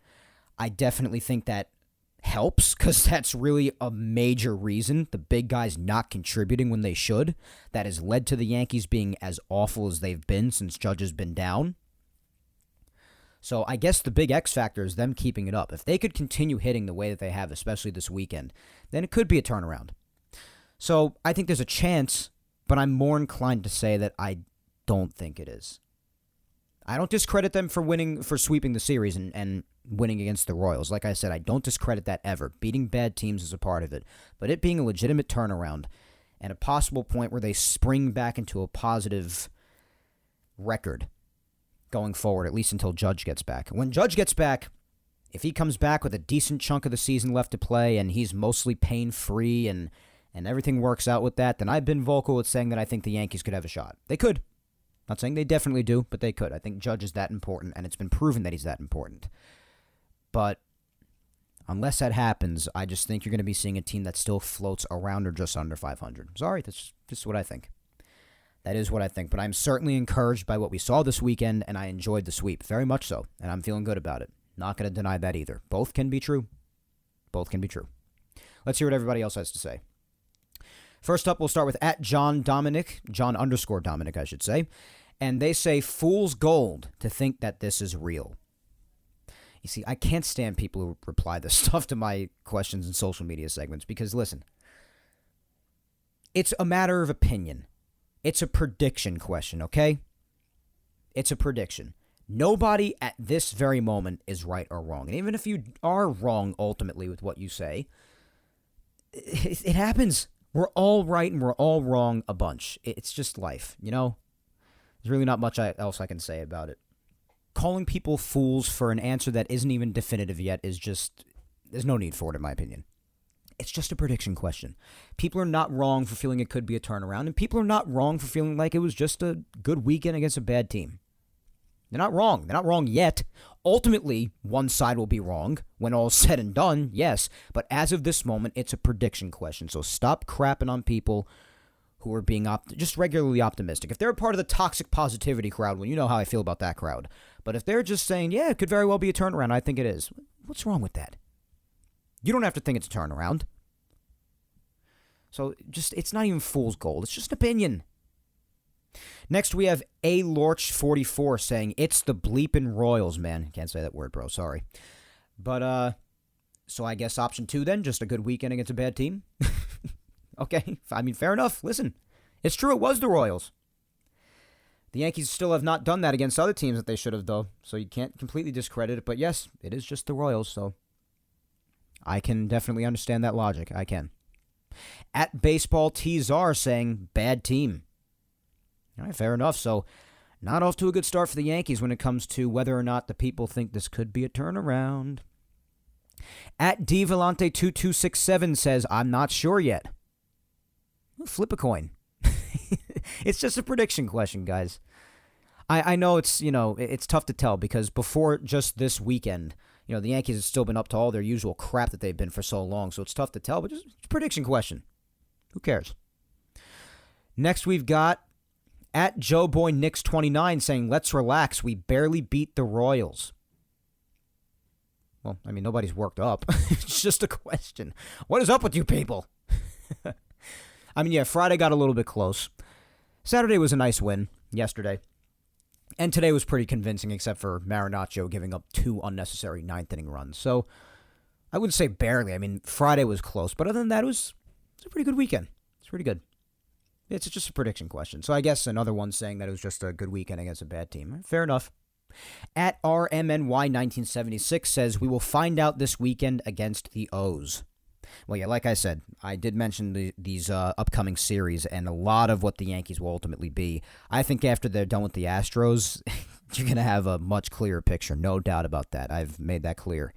I definitely think that helps because that's really a major reason the big guys not contributing when they should. That has led to the Yankees being as awful as they've been since Judge has been down. So I guess the big X factor is them keeping it up. If they could continue hitting the way that they have, especially this weekend, then it could be a turnaround. So I think there's a chance, but I'm more inclined to say that I don't think it is. I don't discredit them for sweeping the series and winning against the Royals. Like I said, I don't discredit that ever. Beating bad teams is a part of it. But it being a legitimate turnaround and a possible point where they spring back into a positive record going forward, at least until Judge gets back. When Judge gets back, if he comes back with a decent chunk of the season left to play and he's mostly pain-free and everything works out with that, then I've been vocal with saying that I think the Yankees could have a shot. They could. Not saying they definitely do, but they could. I think Judge is that important, and it's been proven that he's that important. But unless that happens, I just think you're going to be seeing a team that still floats around or just under 500. Sorry, that's just what I think. That is what I think, but I'm certainly encouraged by what we saw this weekend, and I enjoyed the sweep, very much so, and I'm feeling good about it. Not going to deny that either. Both can be true. Both can be true. Let's hear what everybody else has to say. First up, we'll start with @John _Dominic, I should say, and they say, fool's gold to think that this is real. You see, I can't stand people who reply this stuff to my questions in social media segments, because listen, It's a matter of opinion. It's a prediction question, okay? It's a prediction. Nobody at this very moment is right or wrong. And even if you are wrong ultimately with what you say, it happens. We're all right and we're all wrong a bunch. It's just life, you know? There's really not much else I can say about it. Calling people fools for an answer that isn't even definitive yet is just... There's no need for it, in my opinion. It's just a prediction question. People are not wrong for feeling it could be a turnaround, and people are not wrong for feeling like it was just a good weekend against a bad team. They're not wrong. They're not wrong yet. Ultimately, one side will be wrong when all's said and done, yes. But as of this moment, it's a prediction question. So stop crapping on people who are being just regularly optimistic. If they're a part of the toxic positivity crowd, well, you know how I feel about that crowd. But if they're just saying, yeah, it could very well be a turnaround, I think it is. What's wrong with that? You don't have to think it's a turnaround. So it's not even fool's gold. It's just an opinion. Next, we have A. Lorch44 saying, it's the bleepin' Royals, man. Can't say that word, bro. Sorry. But, so I guess option 2 then, just a good weekend against a bad team. Okay. I mean, fair enough. Listen, it's true. It was the Royals. The Yankees still have not done that against other teams that they should have, though. So you can't completely discredit it. But yes, it is just the Royals. So I can definitely understand that logic. I can. At Baseball TZR saying, bad team. All right, fair enough. So, not off to a good start for the Yankees when it comes to whether or not the people think this could be a turnaround. At DVolante2267 says, I'm not sure yet. Well, flip a coin. It's just a prediction question, guys. I know it's, it's tough to tell because before just this weekend, the Yankees have still been up to all their usual crap that they've been for so long, so it's tough to tell, but just a prediction question. Who cares? Next, we've got at JoeBoyNix29 saying, let's relax. We barely beat the Royals. Well, I mean, nobody's worked up. It's just a question. What is up with you people? I mean, yeah, Friday got a little bit close. Saturday was a nice win yesterday. And today was pretty convincing, except for Marinaccio giving up 2 unnecessary ninth-inning runs. So I wouldn't say barely. I mean, Friday was close. But other than that, it was a pretty good weekend. It's pretty good. It's just a prediction question. So I guess another one saying that it was just a good weekend against a bad team. Fair enough. At RMNY1976 says, we will find out this weekend against the O's. Well, yeah, like I said, I did mention these upcoming series and a lot of what the Yankees will ultimately be. I think after they're done with the Astros, you're going to have a much clearer picture. No doubt about that. I've made that clear.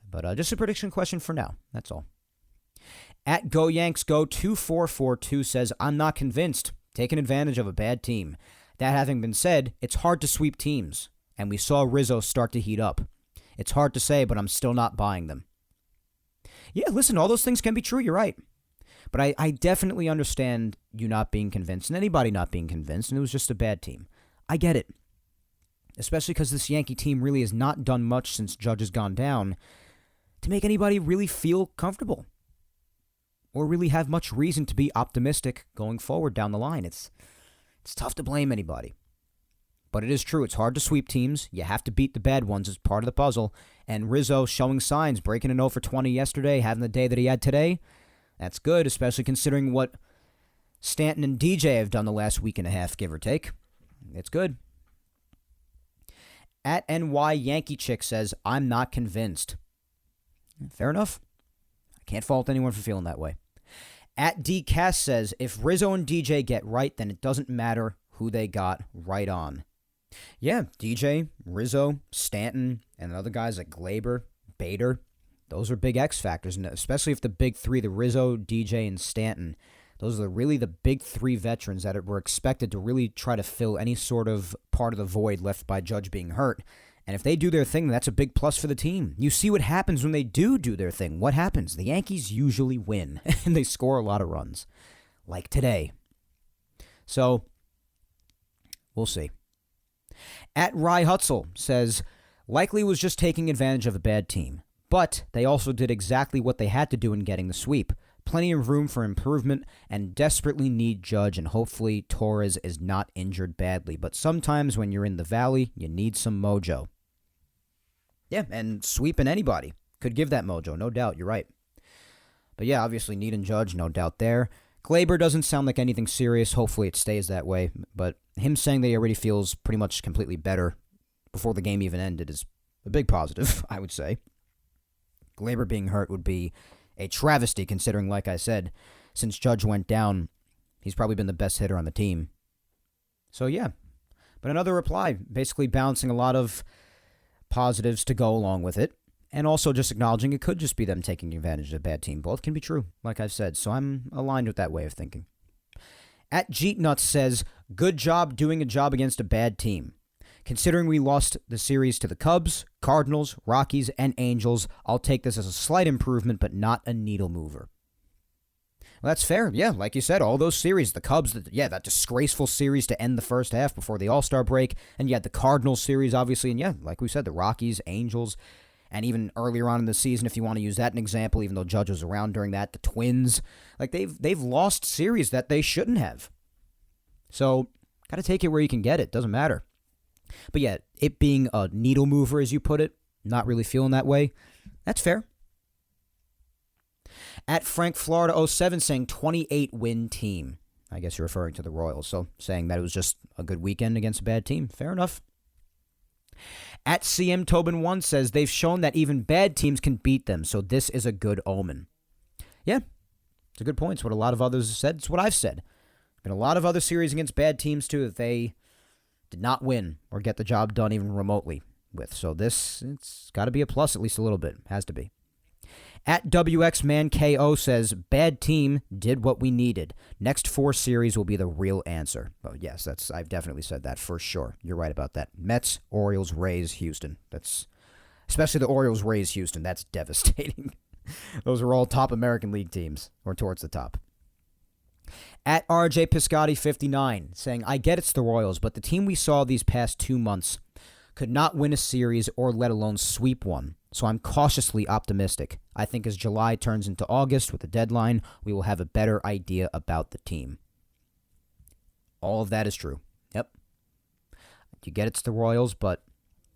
But just a prediction question for now. That's all. At GoYanksGo2442 says, I'm not convinced. Taking advantage of a bad team. That having been said, it's hard to sweep teams. And we saw Rizzo start to heat up. It's hard to say, but I'm still not buying them. Yeah, listen, all those things can be true. You're right. But I definitely understand you not being convinced and anybody not being convinced, and it was just a bad team. I get it. Especially because this Yankee team really has not done much since Judge has gone down to make anybody really feel comfortable or really have much reason to be optimistic going forward down the line. It's tough to blame anybody. But it is true. It's hard to sweep teams. You have to beat the bad ones as part of the puzzle. And Rizzo showing signs, breaking an 0 for 20 yesterday, having the day that he had today. That's good, especially considering what Stanton and DJ have done the last week and a half, give or take. It's good. At NY Yankee Chick says, I'm not convinced. Fair enough. I can't fault anyone for feeling that way. At DCast says, if Rizzo and DJ get right, then it doesn't matter who they got right on. Yeah, DJ, Rizzo, Stanton, and the other guys like Glaber, Bader, those are big X factors, and especially if the big three, the Rizzo, DJ, and Stanton, those are really the big 3 veterans that were expected to really try to fill any sort of part of the void left by Judge being hurt. And if they do their thing, that's a big plus for the team. You see what happens when they do their thing. What happens? The Yankees usually win, and they score a lot of runs, like today. So, we'll see. At Rye Hutzel says, likely was just taking advantage of a bad team, but they also did exactly what they had to do in getting the sweep. Plenty of room for improvement and desperately need Judge, and hopefully Torres is not injured badly. But sometimes when you're in the valley, you need some mojo. Yeah, and sweeping anybody could give that mojo, no doubt. You're right. But yeah, obviously need and Judge, no doubt there. Glaber doesn't sound like anything serious. Hopefully it stays that way. But him saying that he already feels pretty much completely better before the game even ended is a big positive, I would say. Glaber being hurt would be a travesty considering, like I said, since Judge went down, he's probably been the best hitter on the team. So, yeah. But another reply, basically balancing a lot of positives to go along with it, and also just acknowledging it could just be them taking advantage of a bad team. Both can be true, like I've said, so I'm aligned with that way of thinking. At Jeetnuts says, good job doing a job against a bad team. Considering we lost the series to the Cubs, Cardinals, Rockies, and Angels, I'll take this as a slight improvement, but not a needle mover. Well, that's fair. Yeah, like you said, all those series, the Cubs, that disgraceful series to end the first half before the All-Star break, and you had the Cardinals series, obviously, and yeah, like we said, the Rockies, Angels, and even earlier on in the season, if you want to use that an example, even though Judge was around during that, the Twins, like they've lost series that they shouldn't have. So, got to take it where you can get it. Doesn't matter. But yeah, it being a needle mover, as you put it, not really feeling that way, that's fair. At Frank Florida 07 saying 28-win team. I guess you're referring to the Royals. So saying that it was just a good weekend against a bad team. Fair enough. At CM Tobin 1 says they've shown that even bad teams can beat them. So this is a good omen. Yeah, it's a good point. It's what a lot of others have said. It's what I've said. Been a lot of other series against bad teams too that they did not win or get the job done even remotely with. So it's got to be a plus at least a little bit. Has to be. At WXManKO says, bad team did what we needed. Next 4 series will be the real answer. Oh, yes, I've definitely said that for sure. You're right about that. Mets, Orioles, Rays, Houston. That's especially the Orioles, Rays, Houston. That's devastating. Those are all top American League teams, or towards the top. At RJ Piscotti 59 saying, I get it's the Royals, but the team we saw these past 2 months could not win a series or let alone sweep one. So I'm cautiously optimistic. I think as July turns into August with the deadline, we will have a better idea about the team. All of that is true. Yep. You get it's the Royals, but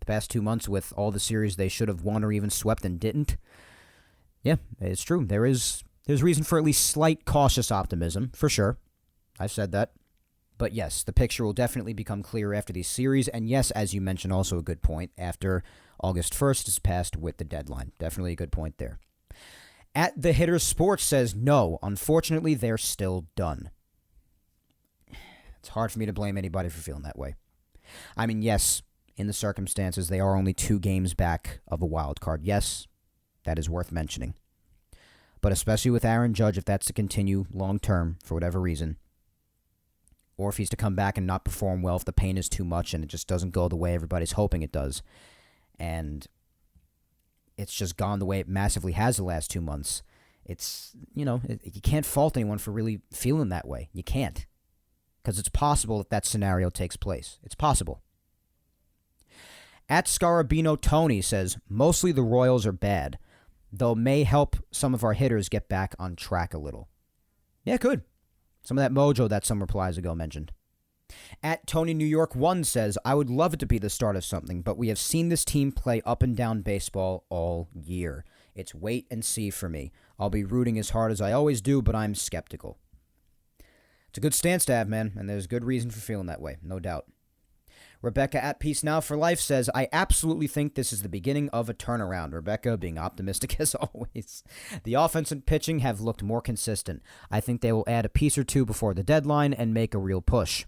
the past 2 months with all the series they should have won or even swept and didn't, yeah, it's true. There's reason for at least slight cautious optimism, for sure. I've said that. But yes, the picture will definitely become clearer after these series. And yes, as you mentioned, also a good point, after August 1st is passed with the deadline. Definitely a good point there. At The Hitter Sports says, no, unfortunately, they're still done. It's hard for me to blame anybody for feeling that way. I mean, yes, in the circumstances, they are only 2 games back of a wild card. Yes, that is worth mentioning. But especially with Aaron Judge, if that's to continue long-term for whatever reason, or if he's to come back and not perform well, if the pain is too much and it just doesn't go the way everybody's hoping it does, and it's just gone the way it massively has the last 2 months, it's, you can't fault anyone for really feeling that way. You can't. Because it's possible that scenario takes place. It's possible. At Scarabino Tony says, mostly the Royals are bad, though may help some of our hitters get back on track a little. Yeah, it could. Some of that mojo that some replies ago mentioned. At Tony New York 1 says, I would love it to be the start of something, but we have seen this team play up and down baseball all year. It's wait and see for me. I'll be rooting as hard as I always do, but I'm skeptical. It's a good stance to have, man, and there's good reason for feeling that way, no doubt. Rebecca at Peace Now for Life says, I absolutely think this is the beginning of a turnaround. Rebecca being optimistic as always. The offense and pitching have looked more consistent. I think they will add a piece or two before the deadline and make a real push.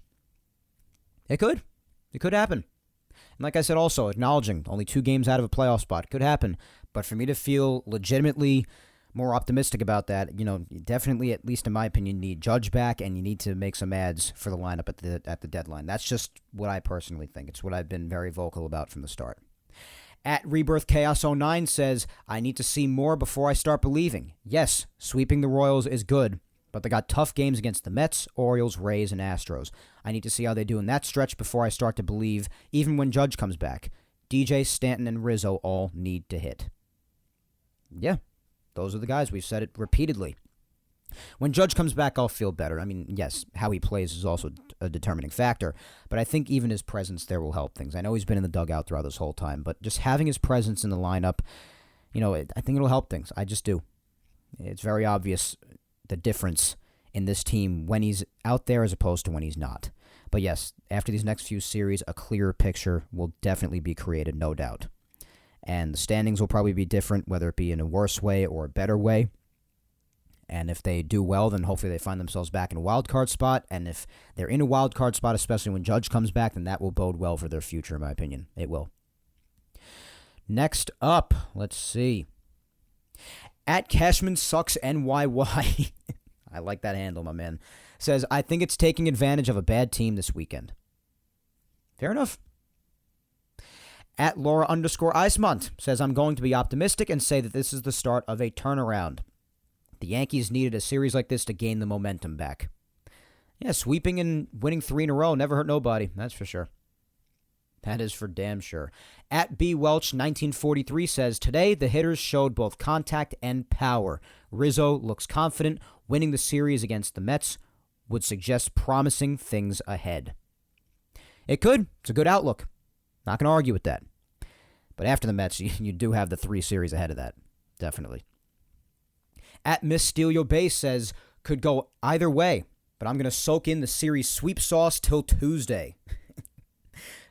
It could. It could happen. And like I said also, acknowledging only 2 games out of a playoff spot. It could happen. But for me to feel legitimately more optimistic about that, definitely, at least in my opinion, need Judge back, and you need to make some ads for the lineup at the deadline. That's just what I personally think. It's what I've been very vocal about from the start. At Rebirth Chaos 09 says, I need to see more before I start believing. Yes, sweeping the Royals is good, but they got tough games against the Mets, Orioles, Rays, and Astros. I need to see how they do in that stretch before I start to believe, even when Judge comes back. DJ, Stanton, and Rizzo all need to hit. Yeah. Those are the guys. We've said it repeatedly. When Judge comes back, I'll feel better. I mean, yes, how he plays is also a determining factor, but I think even his presence there will help things. I know he's been in the dugout throughout this whole time, but just having his presence in the lineup, I think it'll help things. I just do. It's very obvious the difference in this team when he's out there as opposed to when he's not. But yes, after these next few series, a clearer picture will definitely be created, no doubt. And the standings will probably be different, whether it be in a worse way or a better way. And if they do well, then hopefully they find themselves back in a wild card spot. And if they're in a wild card spot, especially when Judge comes back, then that will bode well for their future, in my opinion. It will. Next up, let's see. At Cashman Sucks NYY. I like that handle, my man. Says, I think it's taking advantage of a bad team this weekend. Fair enough. At Laura _Icemont says, I'm going to be optimistic and say that this is the start of a turnaround. The Yankees needed a series like this to gain the momentum back. Yeah, sweeping and winning 3 in a row never hurt nobody, that's for sure. That is for damn sure. At B. Welch 1943 says, today the hitters showed both contact and power. Rizzo looks confident. Winning the series against the Mets would suggest promising things ahead. It could. It's a good outlook. Not going to argue with that. But after the Mets, you do have the 3 series ahead of that. Definitely. At Miss Steal Your Base says, could go either way, but I'm going to soak in the series sweep sauce till Tuesday.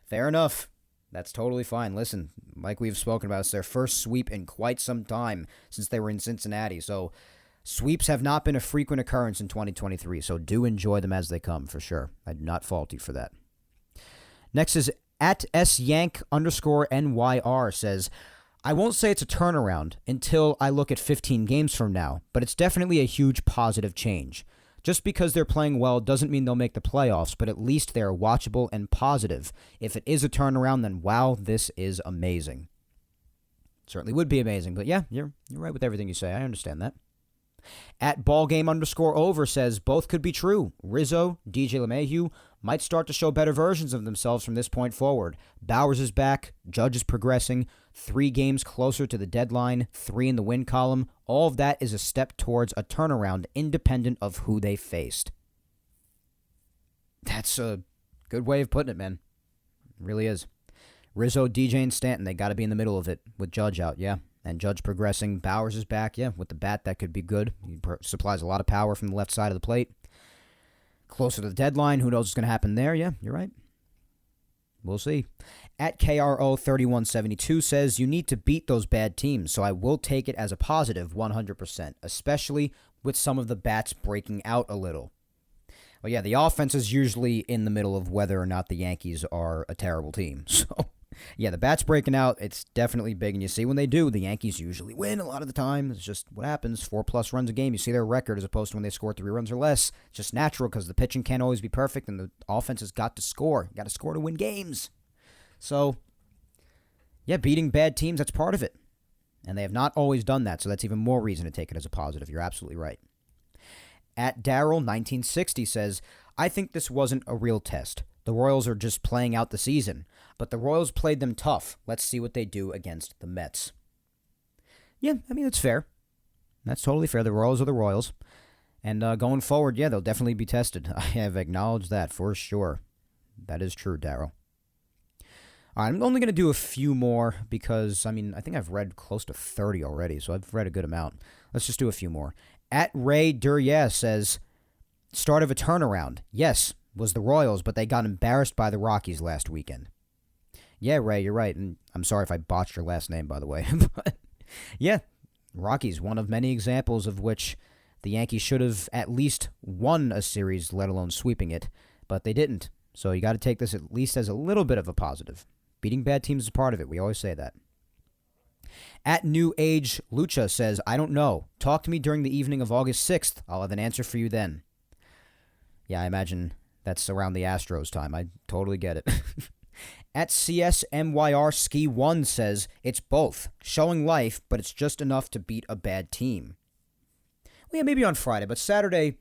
Fair enough. That's totally fine. Listen, like we've spoken about, it's their first sweep in quite some time since they were in Cincinnati. So sweeps have not been a frequent occurrence in 2023, so do enjoy them as they come, for sure. I do not fault you for that. Next is at SYank_NYR says, I won't say it's a turnaround until I look at 15 games from now, but it's definitely a huge positive change. Just because they're playing well doesn't mean they'll make the playoffs, but at least they're watchable and positive. If it is a turnaround, then wow, this is amazing. Certainly would be amazing, but yeah, you're right with everything you say. I understand that. At ballgame_over says, both could be true. Rizzo, DJ LeMahieu might start to show better versions of themselves from this point forward. Bowers is back. Judge is progressing. 3 games closer to the deadline. 3 in the win column. All of that is a step towards a turnaround independent of who they faced. That's a good way of putting it, man. It really is. Rizzo, DJ, and Stanton, they got to be in the middle of it with Judge out, yeah. And Judge progressing. Bowers is back, yeah. With the bat, that could be good. He supplies a lot of power from the left side of the plate. Closer to the deadline, who knows what's going to happen there? Yeah, you're right. We'll see. At KRO3172 says, you need to beat those bad teams, so I will take it as a positive 100%, especially with some of the bats breaking out a little. Well, yeah, the offense is usually in the middle of whether or not the Yankees are a terrible team, so... Yeah, the bats breaking out, it's definitely big, and you see when they do, the Yankees usually win a lot of the time. It's just what happens, 4+ runs a game. You see their record as opposed to when they score 3 runs or less. It's just natural because the pitching can't always be perfect, and the offense has got to score. You got to score to win games. So, yeah, beating bad teams, that's part of it. And they have not always done that, so that's even more reason to take it as a positive. You're absolutely right. At Daryl1960 says, I think this wasn't a real test. The Royals are just playing out the season. But the Royals played them tough. Let's see what they do against the Mets. Yeah, I mean, it's fair. That's totally fair. The Royals are the Royals. And going forward, yeah, they'll definitely be tested. I have acknowledged that for sure. That is true, Daryl. All right, I'm only going to do a few more because, I mean, I think I've read close to 30 already, so I've read a good amount. Let's just do a few more. At Ray Duryea says, start of a turnaround. Yes, was the Royals, but they got embarrassed by the Rockies last weekend. Yeah, Ray, you're right. And I'm sorry if I botched your last name, by the way. But yeah, Rockies, one of many examples of which the Yankees should have at least won a series, let alone sweeping it, but they didn't. So you got to take this at least as a little bit of a positive. Beating bad teams is part of it. We always say that. At New Age Lucha says, I don't know. Talk to me during the evening of August 6th. I'll have an answer for you then. Yeah, I imagine that's around the Astros time. I totally get it. At CSMYR Ski 1 says, it's both. Showing life, but it's just enough to beat a bad team. Well, yeah, maybe on Friday, but Saturday,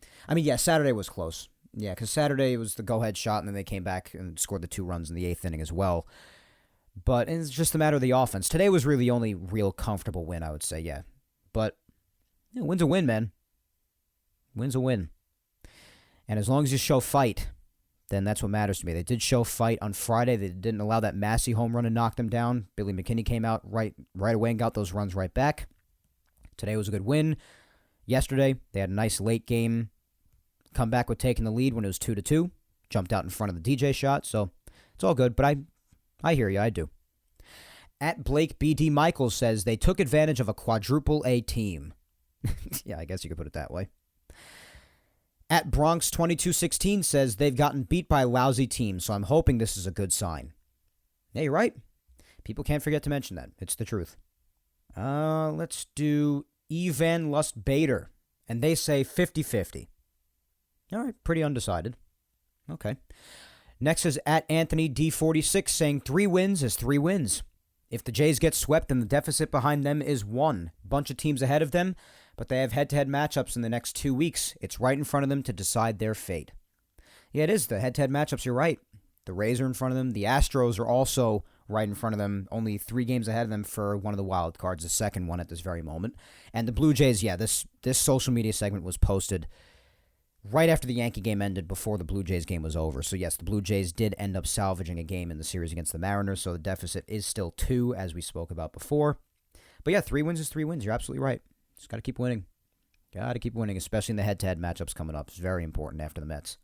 Saturday was close. Yeah, because Saturday was the go-ahead shot, and then they came back and scored the 2 runs in the 8th inning as well. But it's just a matter of the offense. Today was really the only real comfortable win, I would say, yeah. But yeah, win's a win, man. Win's a win. And as long as you show fight, then that's what matters to me. They did show fight on Friday. They didn't allow that Massey home run to knock them down. Billy McKinney came out right away and got those runs right back. Today was a good win. Yesterday, they had a nice late game come back with taking the lead when it was 2-2. Jumped out in front of the DJ shot, so it's all good. But I hear you, I do. At Blake BD Michaels says they took advantage of a quadruple A team. Yeah, I guess you could put it that way. At Bronx 2216 says they've gotten beat by a lousy team, so I'm hoping this is a good sign. Yeah, you're right. People can't forget to mention that. It's the truth. Let's do Evan Lust Bader. And they say 50-50. All right, pretty undecided. Okay. Next is at Anthony D46 saying 3 wins is 3 wins. If the Jays get swept, then the deficit behind them is 1. Bunch of teams ahead of them, but they have head-to-head matchups in the next 2 weeks. It's right in front of them to decide their fate. Yeah, it is. The head-to-head matchups, you're right. The Rays are in front of them. The Astros are also right in front of them, only 3 games ahead of them for one of the wild cards, the second one at this very moment. And the Blue Jays, yeah, this social media segment was posted right after the Yankee game ended, before the Blue Jays game was over. So yes, the Blue Jays did end up salvaging a game in the series against the Mariners, so the deficit is still 2, as we spoke about before. But yeah, 3 wins is 3 wins. You're absolutely right. Just got to keep winning. Got to keep winning, especially in the head-to-head matchups coming up. It's very important after the Mets.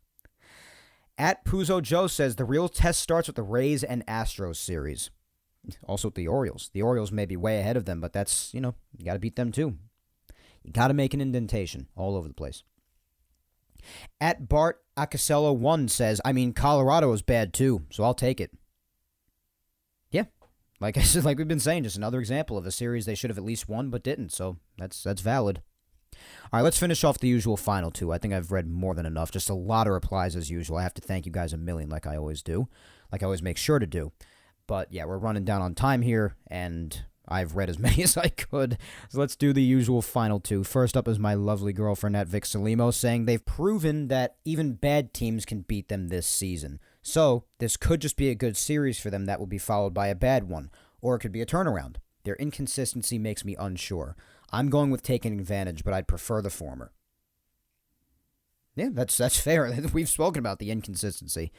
At Puzo Joe says the real test starts with the Rays and Astros series. Also with the Orioles. The Orioles may be way ahead of them, but that's, you got to beat them too. You got to make an indentation all over the place. At Bart Acasello 1 says, Colorado is bad too, so I'll take it. Yeah, like I said, like we've been saying, just another example of a series they should have at least won but didn't, so that's valid. All right, let's finish off the usual final 2. I think I've read more than enough. Just a lot of replies as usual. I have to thank you guys a million like I always do, like I always make sure to do. But yeah, we're running down on time here, and I've read as many as I could. So let's do the usual final 2. First up is my lovely girlfriend at Vic Salimo saying they've proven that even bad teams can beat them this season. So this could just be a good series for them that will be followed by a bad one. Or it could be a turnaround. Their inconsistency makes me unsure. I'm going with taking advantage, but I'd prefer the former. Yeah, that's fair. We've spoken about the inconsistency.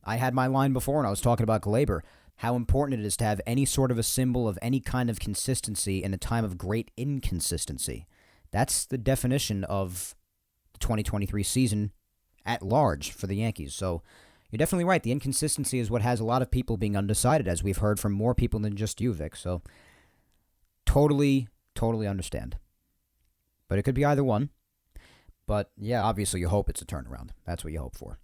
I had my line before when I was talking about Glaber. How important it is to have any sort of a symbol of any kind of consistency in a time of great inconsistency. That's the definition of the 2023 season at large for the Yankees. So you're definitely right. The inconsistency is what has a lot of people being undecided, as we've heard from more people than just you, Vic. So totally understand. But it could be either one. But yeah, obviously you hope it's a turnaround. That's what you hope for.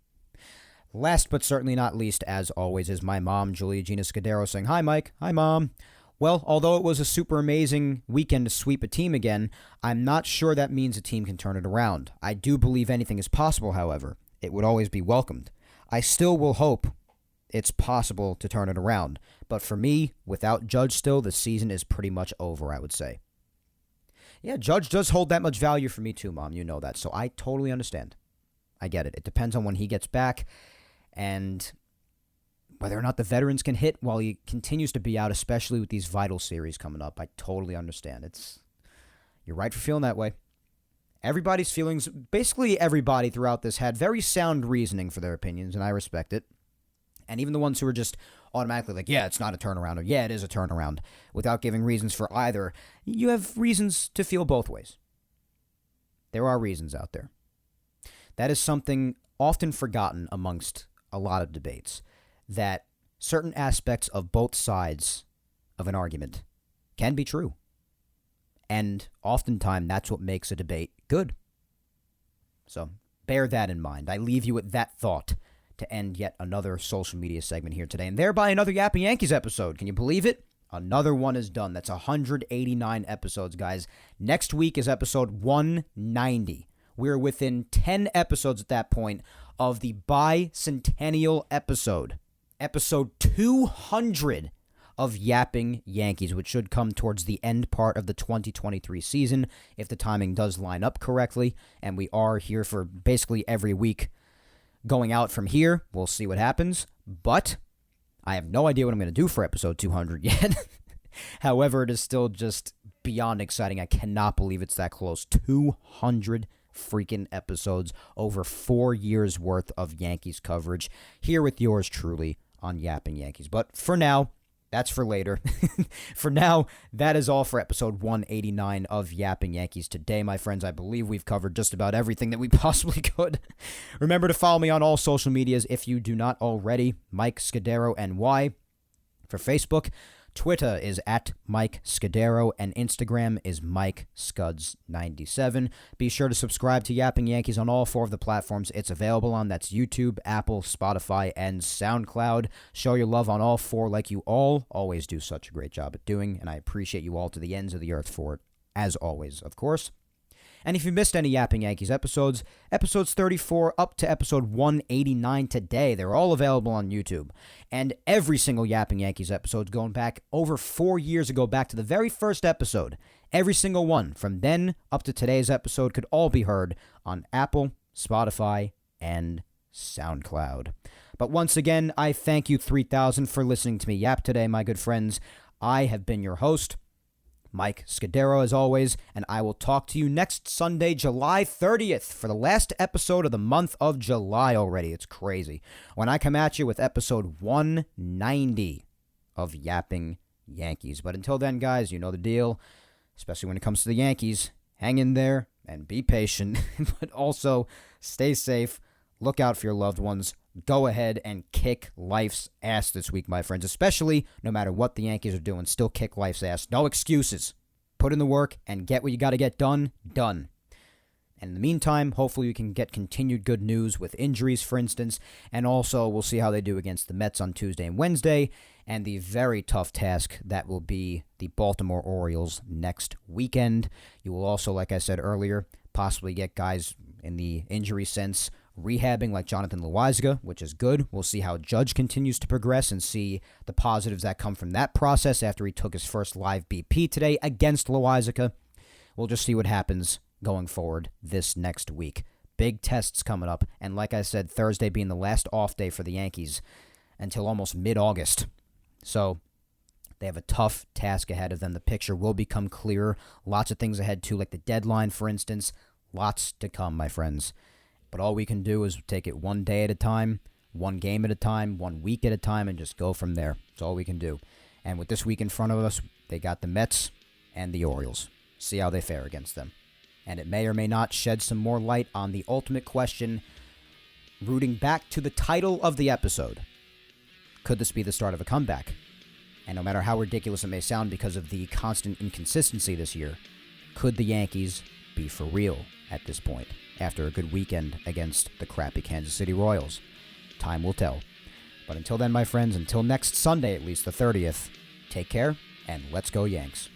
Last but certainly not least, as always, is my mom, Julia Gina Scudero, saying, "Hi, Mike. Hi, Mom. Well, although it was a super amazing weekend to sweep a team again, I'm not sure that means a team can turn it around. I do believe anything is possible, however. It would always be welcomed. I still will hope it's possible to turn it around. But for me, without Judge still, the season is pretty much over, I would say." Yeah, Judge does hold that much value for me too, Mom. You know that. So I totally understand. I get it. It depends on when he gets back and whether or not the veterans can hit while he continues to be out, especially with these vital series coming up. I totally understand. You're right for feeling that way. Everybody's feelings, basically everybody throughout this had very sound reasoning for their opinions, and I respect it. And even the ones who are just automatically like, yeah, it's not a turnaround, or yeah, it is a turnaround, without giving reasons for either, you have reasons to feel both ways. There are reasons out there. That is something often forgotten amongst a lot of debates, that certain aspects of both sides of an argument can be true. And oftentimes that's what makes a debate good. So bear that in mind. I leave you with that thought to end yet another social media segment here today, and thereby another Yapping Yankees episode. Can you believe it? Another one is done. That's 189 episodes, guys. Next week is episode 190. We're within 10 episodes at that point of the bicentennial episode 200 of Yapping Yankees, which should come towards the end part of the 2023 season if the timing does line up correctly. And we are here for basically every week going out from here. We'll see what happens, but I have no idea what I'm going to do for episode 200 yet. However, it is still just beyond exciting. I cannot believe it's that close. 200 freaking episodes, over 4 years worth of Yankees coverage here with yours truly on Yapping Yankees. But for now, That's for later. For now, that is all for episode 189 of Yapping Yankees today, my friends. I believe we've covered just about everything that we possibly could. Remember to follow me on all social medias if you do not already. Mike Scudero NY for Facebook. Twitter is at Mike Scudero, and Instagram is Mike Scuds97. Be sure to subscribe to Yapping Yankees on all 4 of the platforms it's available on. That's YouTube, Apple, Spotify, and SoundCloud. Show your love on all 4 like you all always do such a great job at doing, and I appreciate you all to the ends of the earth for it, as always, of course. And if you missed any Yapping Yankees episodes 34 up to episode 189 today, they're all available on YouTube. And every single Yapping Yankees episode going back over 4 years ago, back to the very first episode, every single one from then up to today's episode could all be heard on Apple, Spotify, and SoundCloud. But once again, I thank you 3,000 for listening to me yap today, my good friends. I have been your host, Mike Scudero, as always, and I will talk to you next Sunday, July 30th, for the last episode of the month of July already. It's crazy. When I come at you with episode 190 of Yapping Yankees. But until then, guys, you know the deal, especially when it comes to the Yankees. Hang in there and be patient, but also stay safe. Look out for your loved ones. Go ahead and kick life's ass this week, my friends. Especially no matter what the Yankees are doing, still kick life's ass. No excuses. Put in the work and get what you got to get done. And in the meantime, hopefully we can get continued good news with injuries, for instance. And also, we'll see how they do against the Mets on Tuesday and Wednesday. And the very tough task that will be the Baltimore Orioles next weekend. You will also, like I said earlier, possibly get guys in the injury sense rehabbing like Jonathan Loáisiga, which is good. We'll see how Judge continues to progress and see the positives that come from that process after he took his first live BP today against Loáisiga. We'll just see what happens going forward this next week. Big tests coming up, and like I said, Thursday being the last off day for the Yankees until almost mid-August. So they have a tough task ahead of them. The picture will become clearer. Lots of things ahead too, like the deadline, for instance. Lots to come, my friends. But all we can do is take it one day at a time, one game at a time, 1 week at a time, and just go from there. That's all we can do. And with this week in front of us, they got the Mets and the Orioles. See how they fare against them. And it may or may not shed some more light on the ultimate question, rooting back to the title of the episode. Could this be the start of a comeback? And no matter how ridiculous it may sound because of the constant inconsistency this year, could the Yankees be for real at this point after a good weekend against the crappy Kansas City Royals? Time will tell. But until then, my friends, until next Sunday, at least the 30th, take care, and let's go Yanks.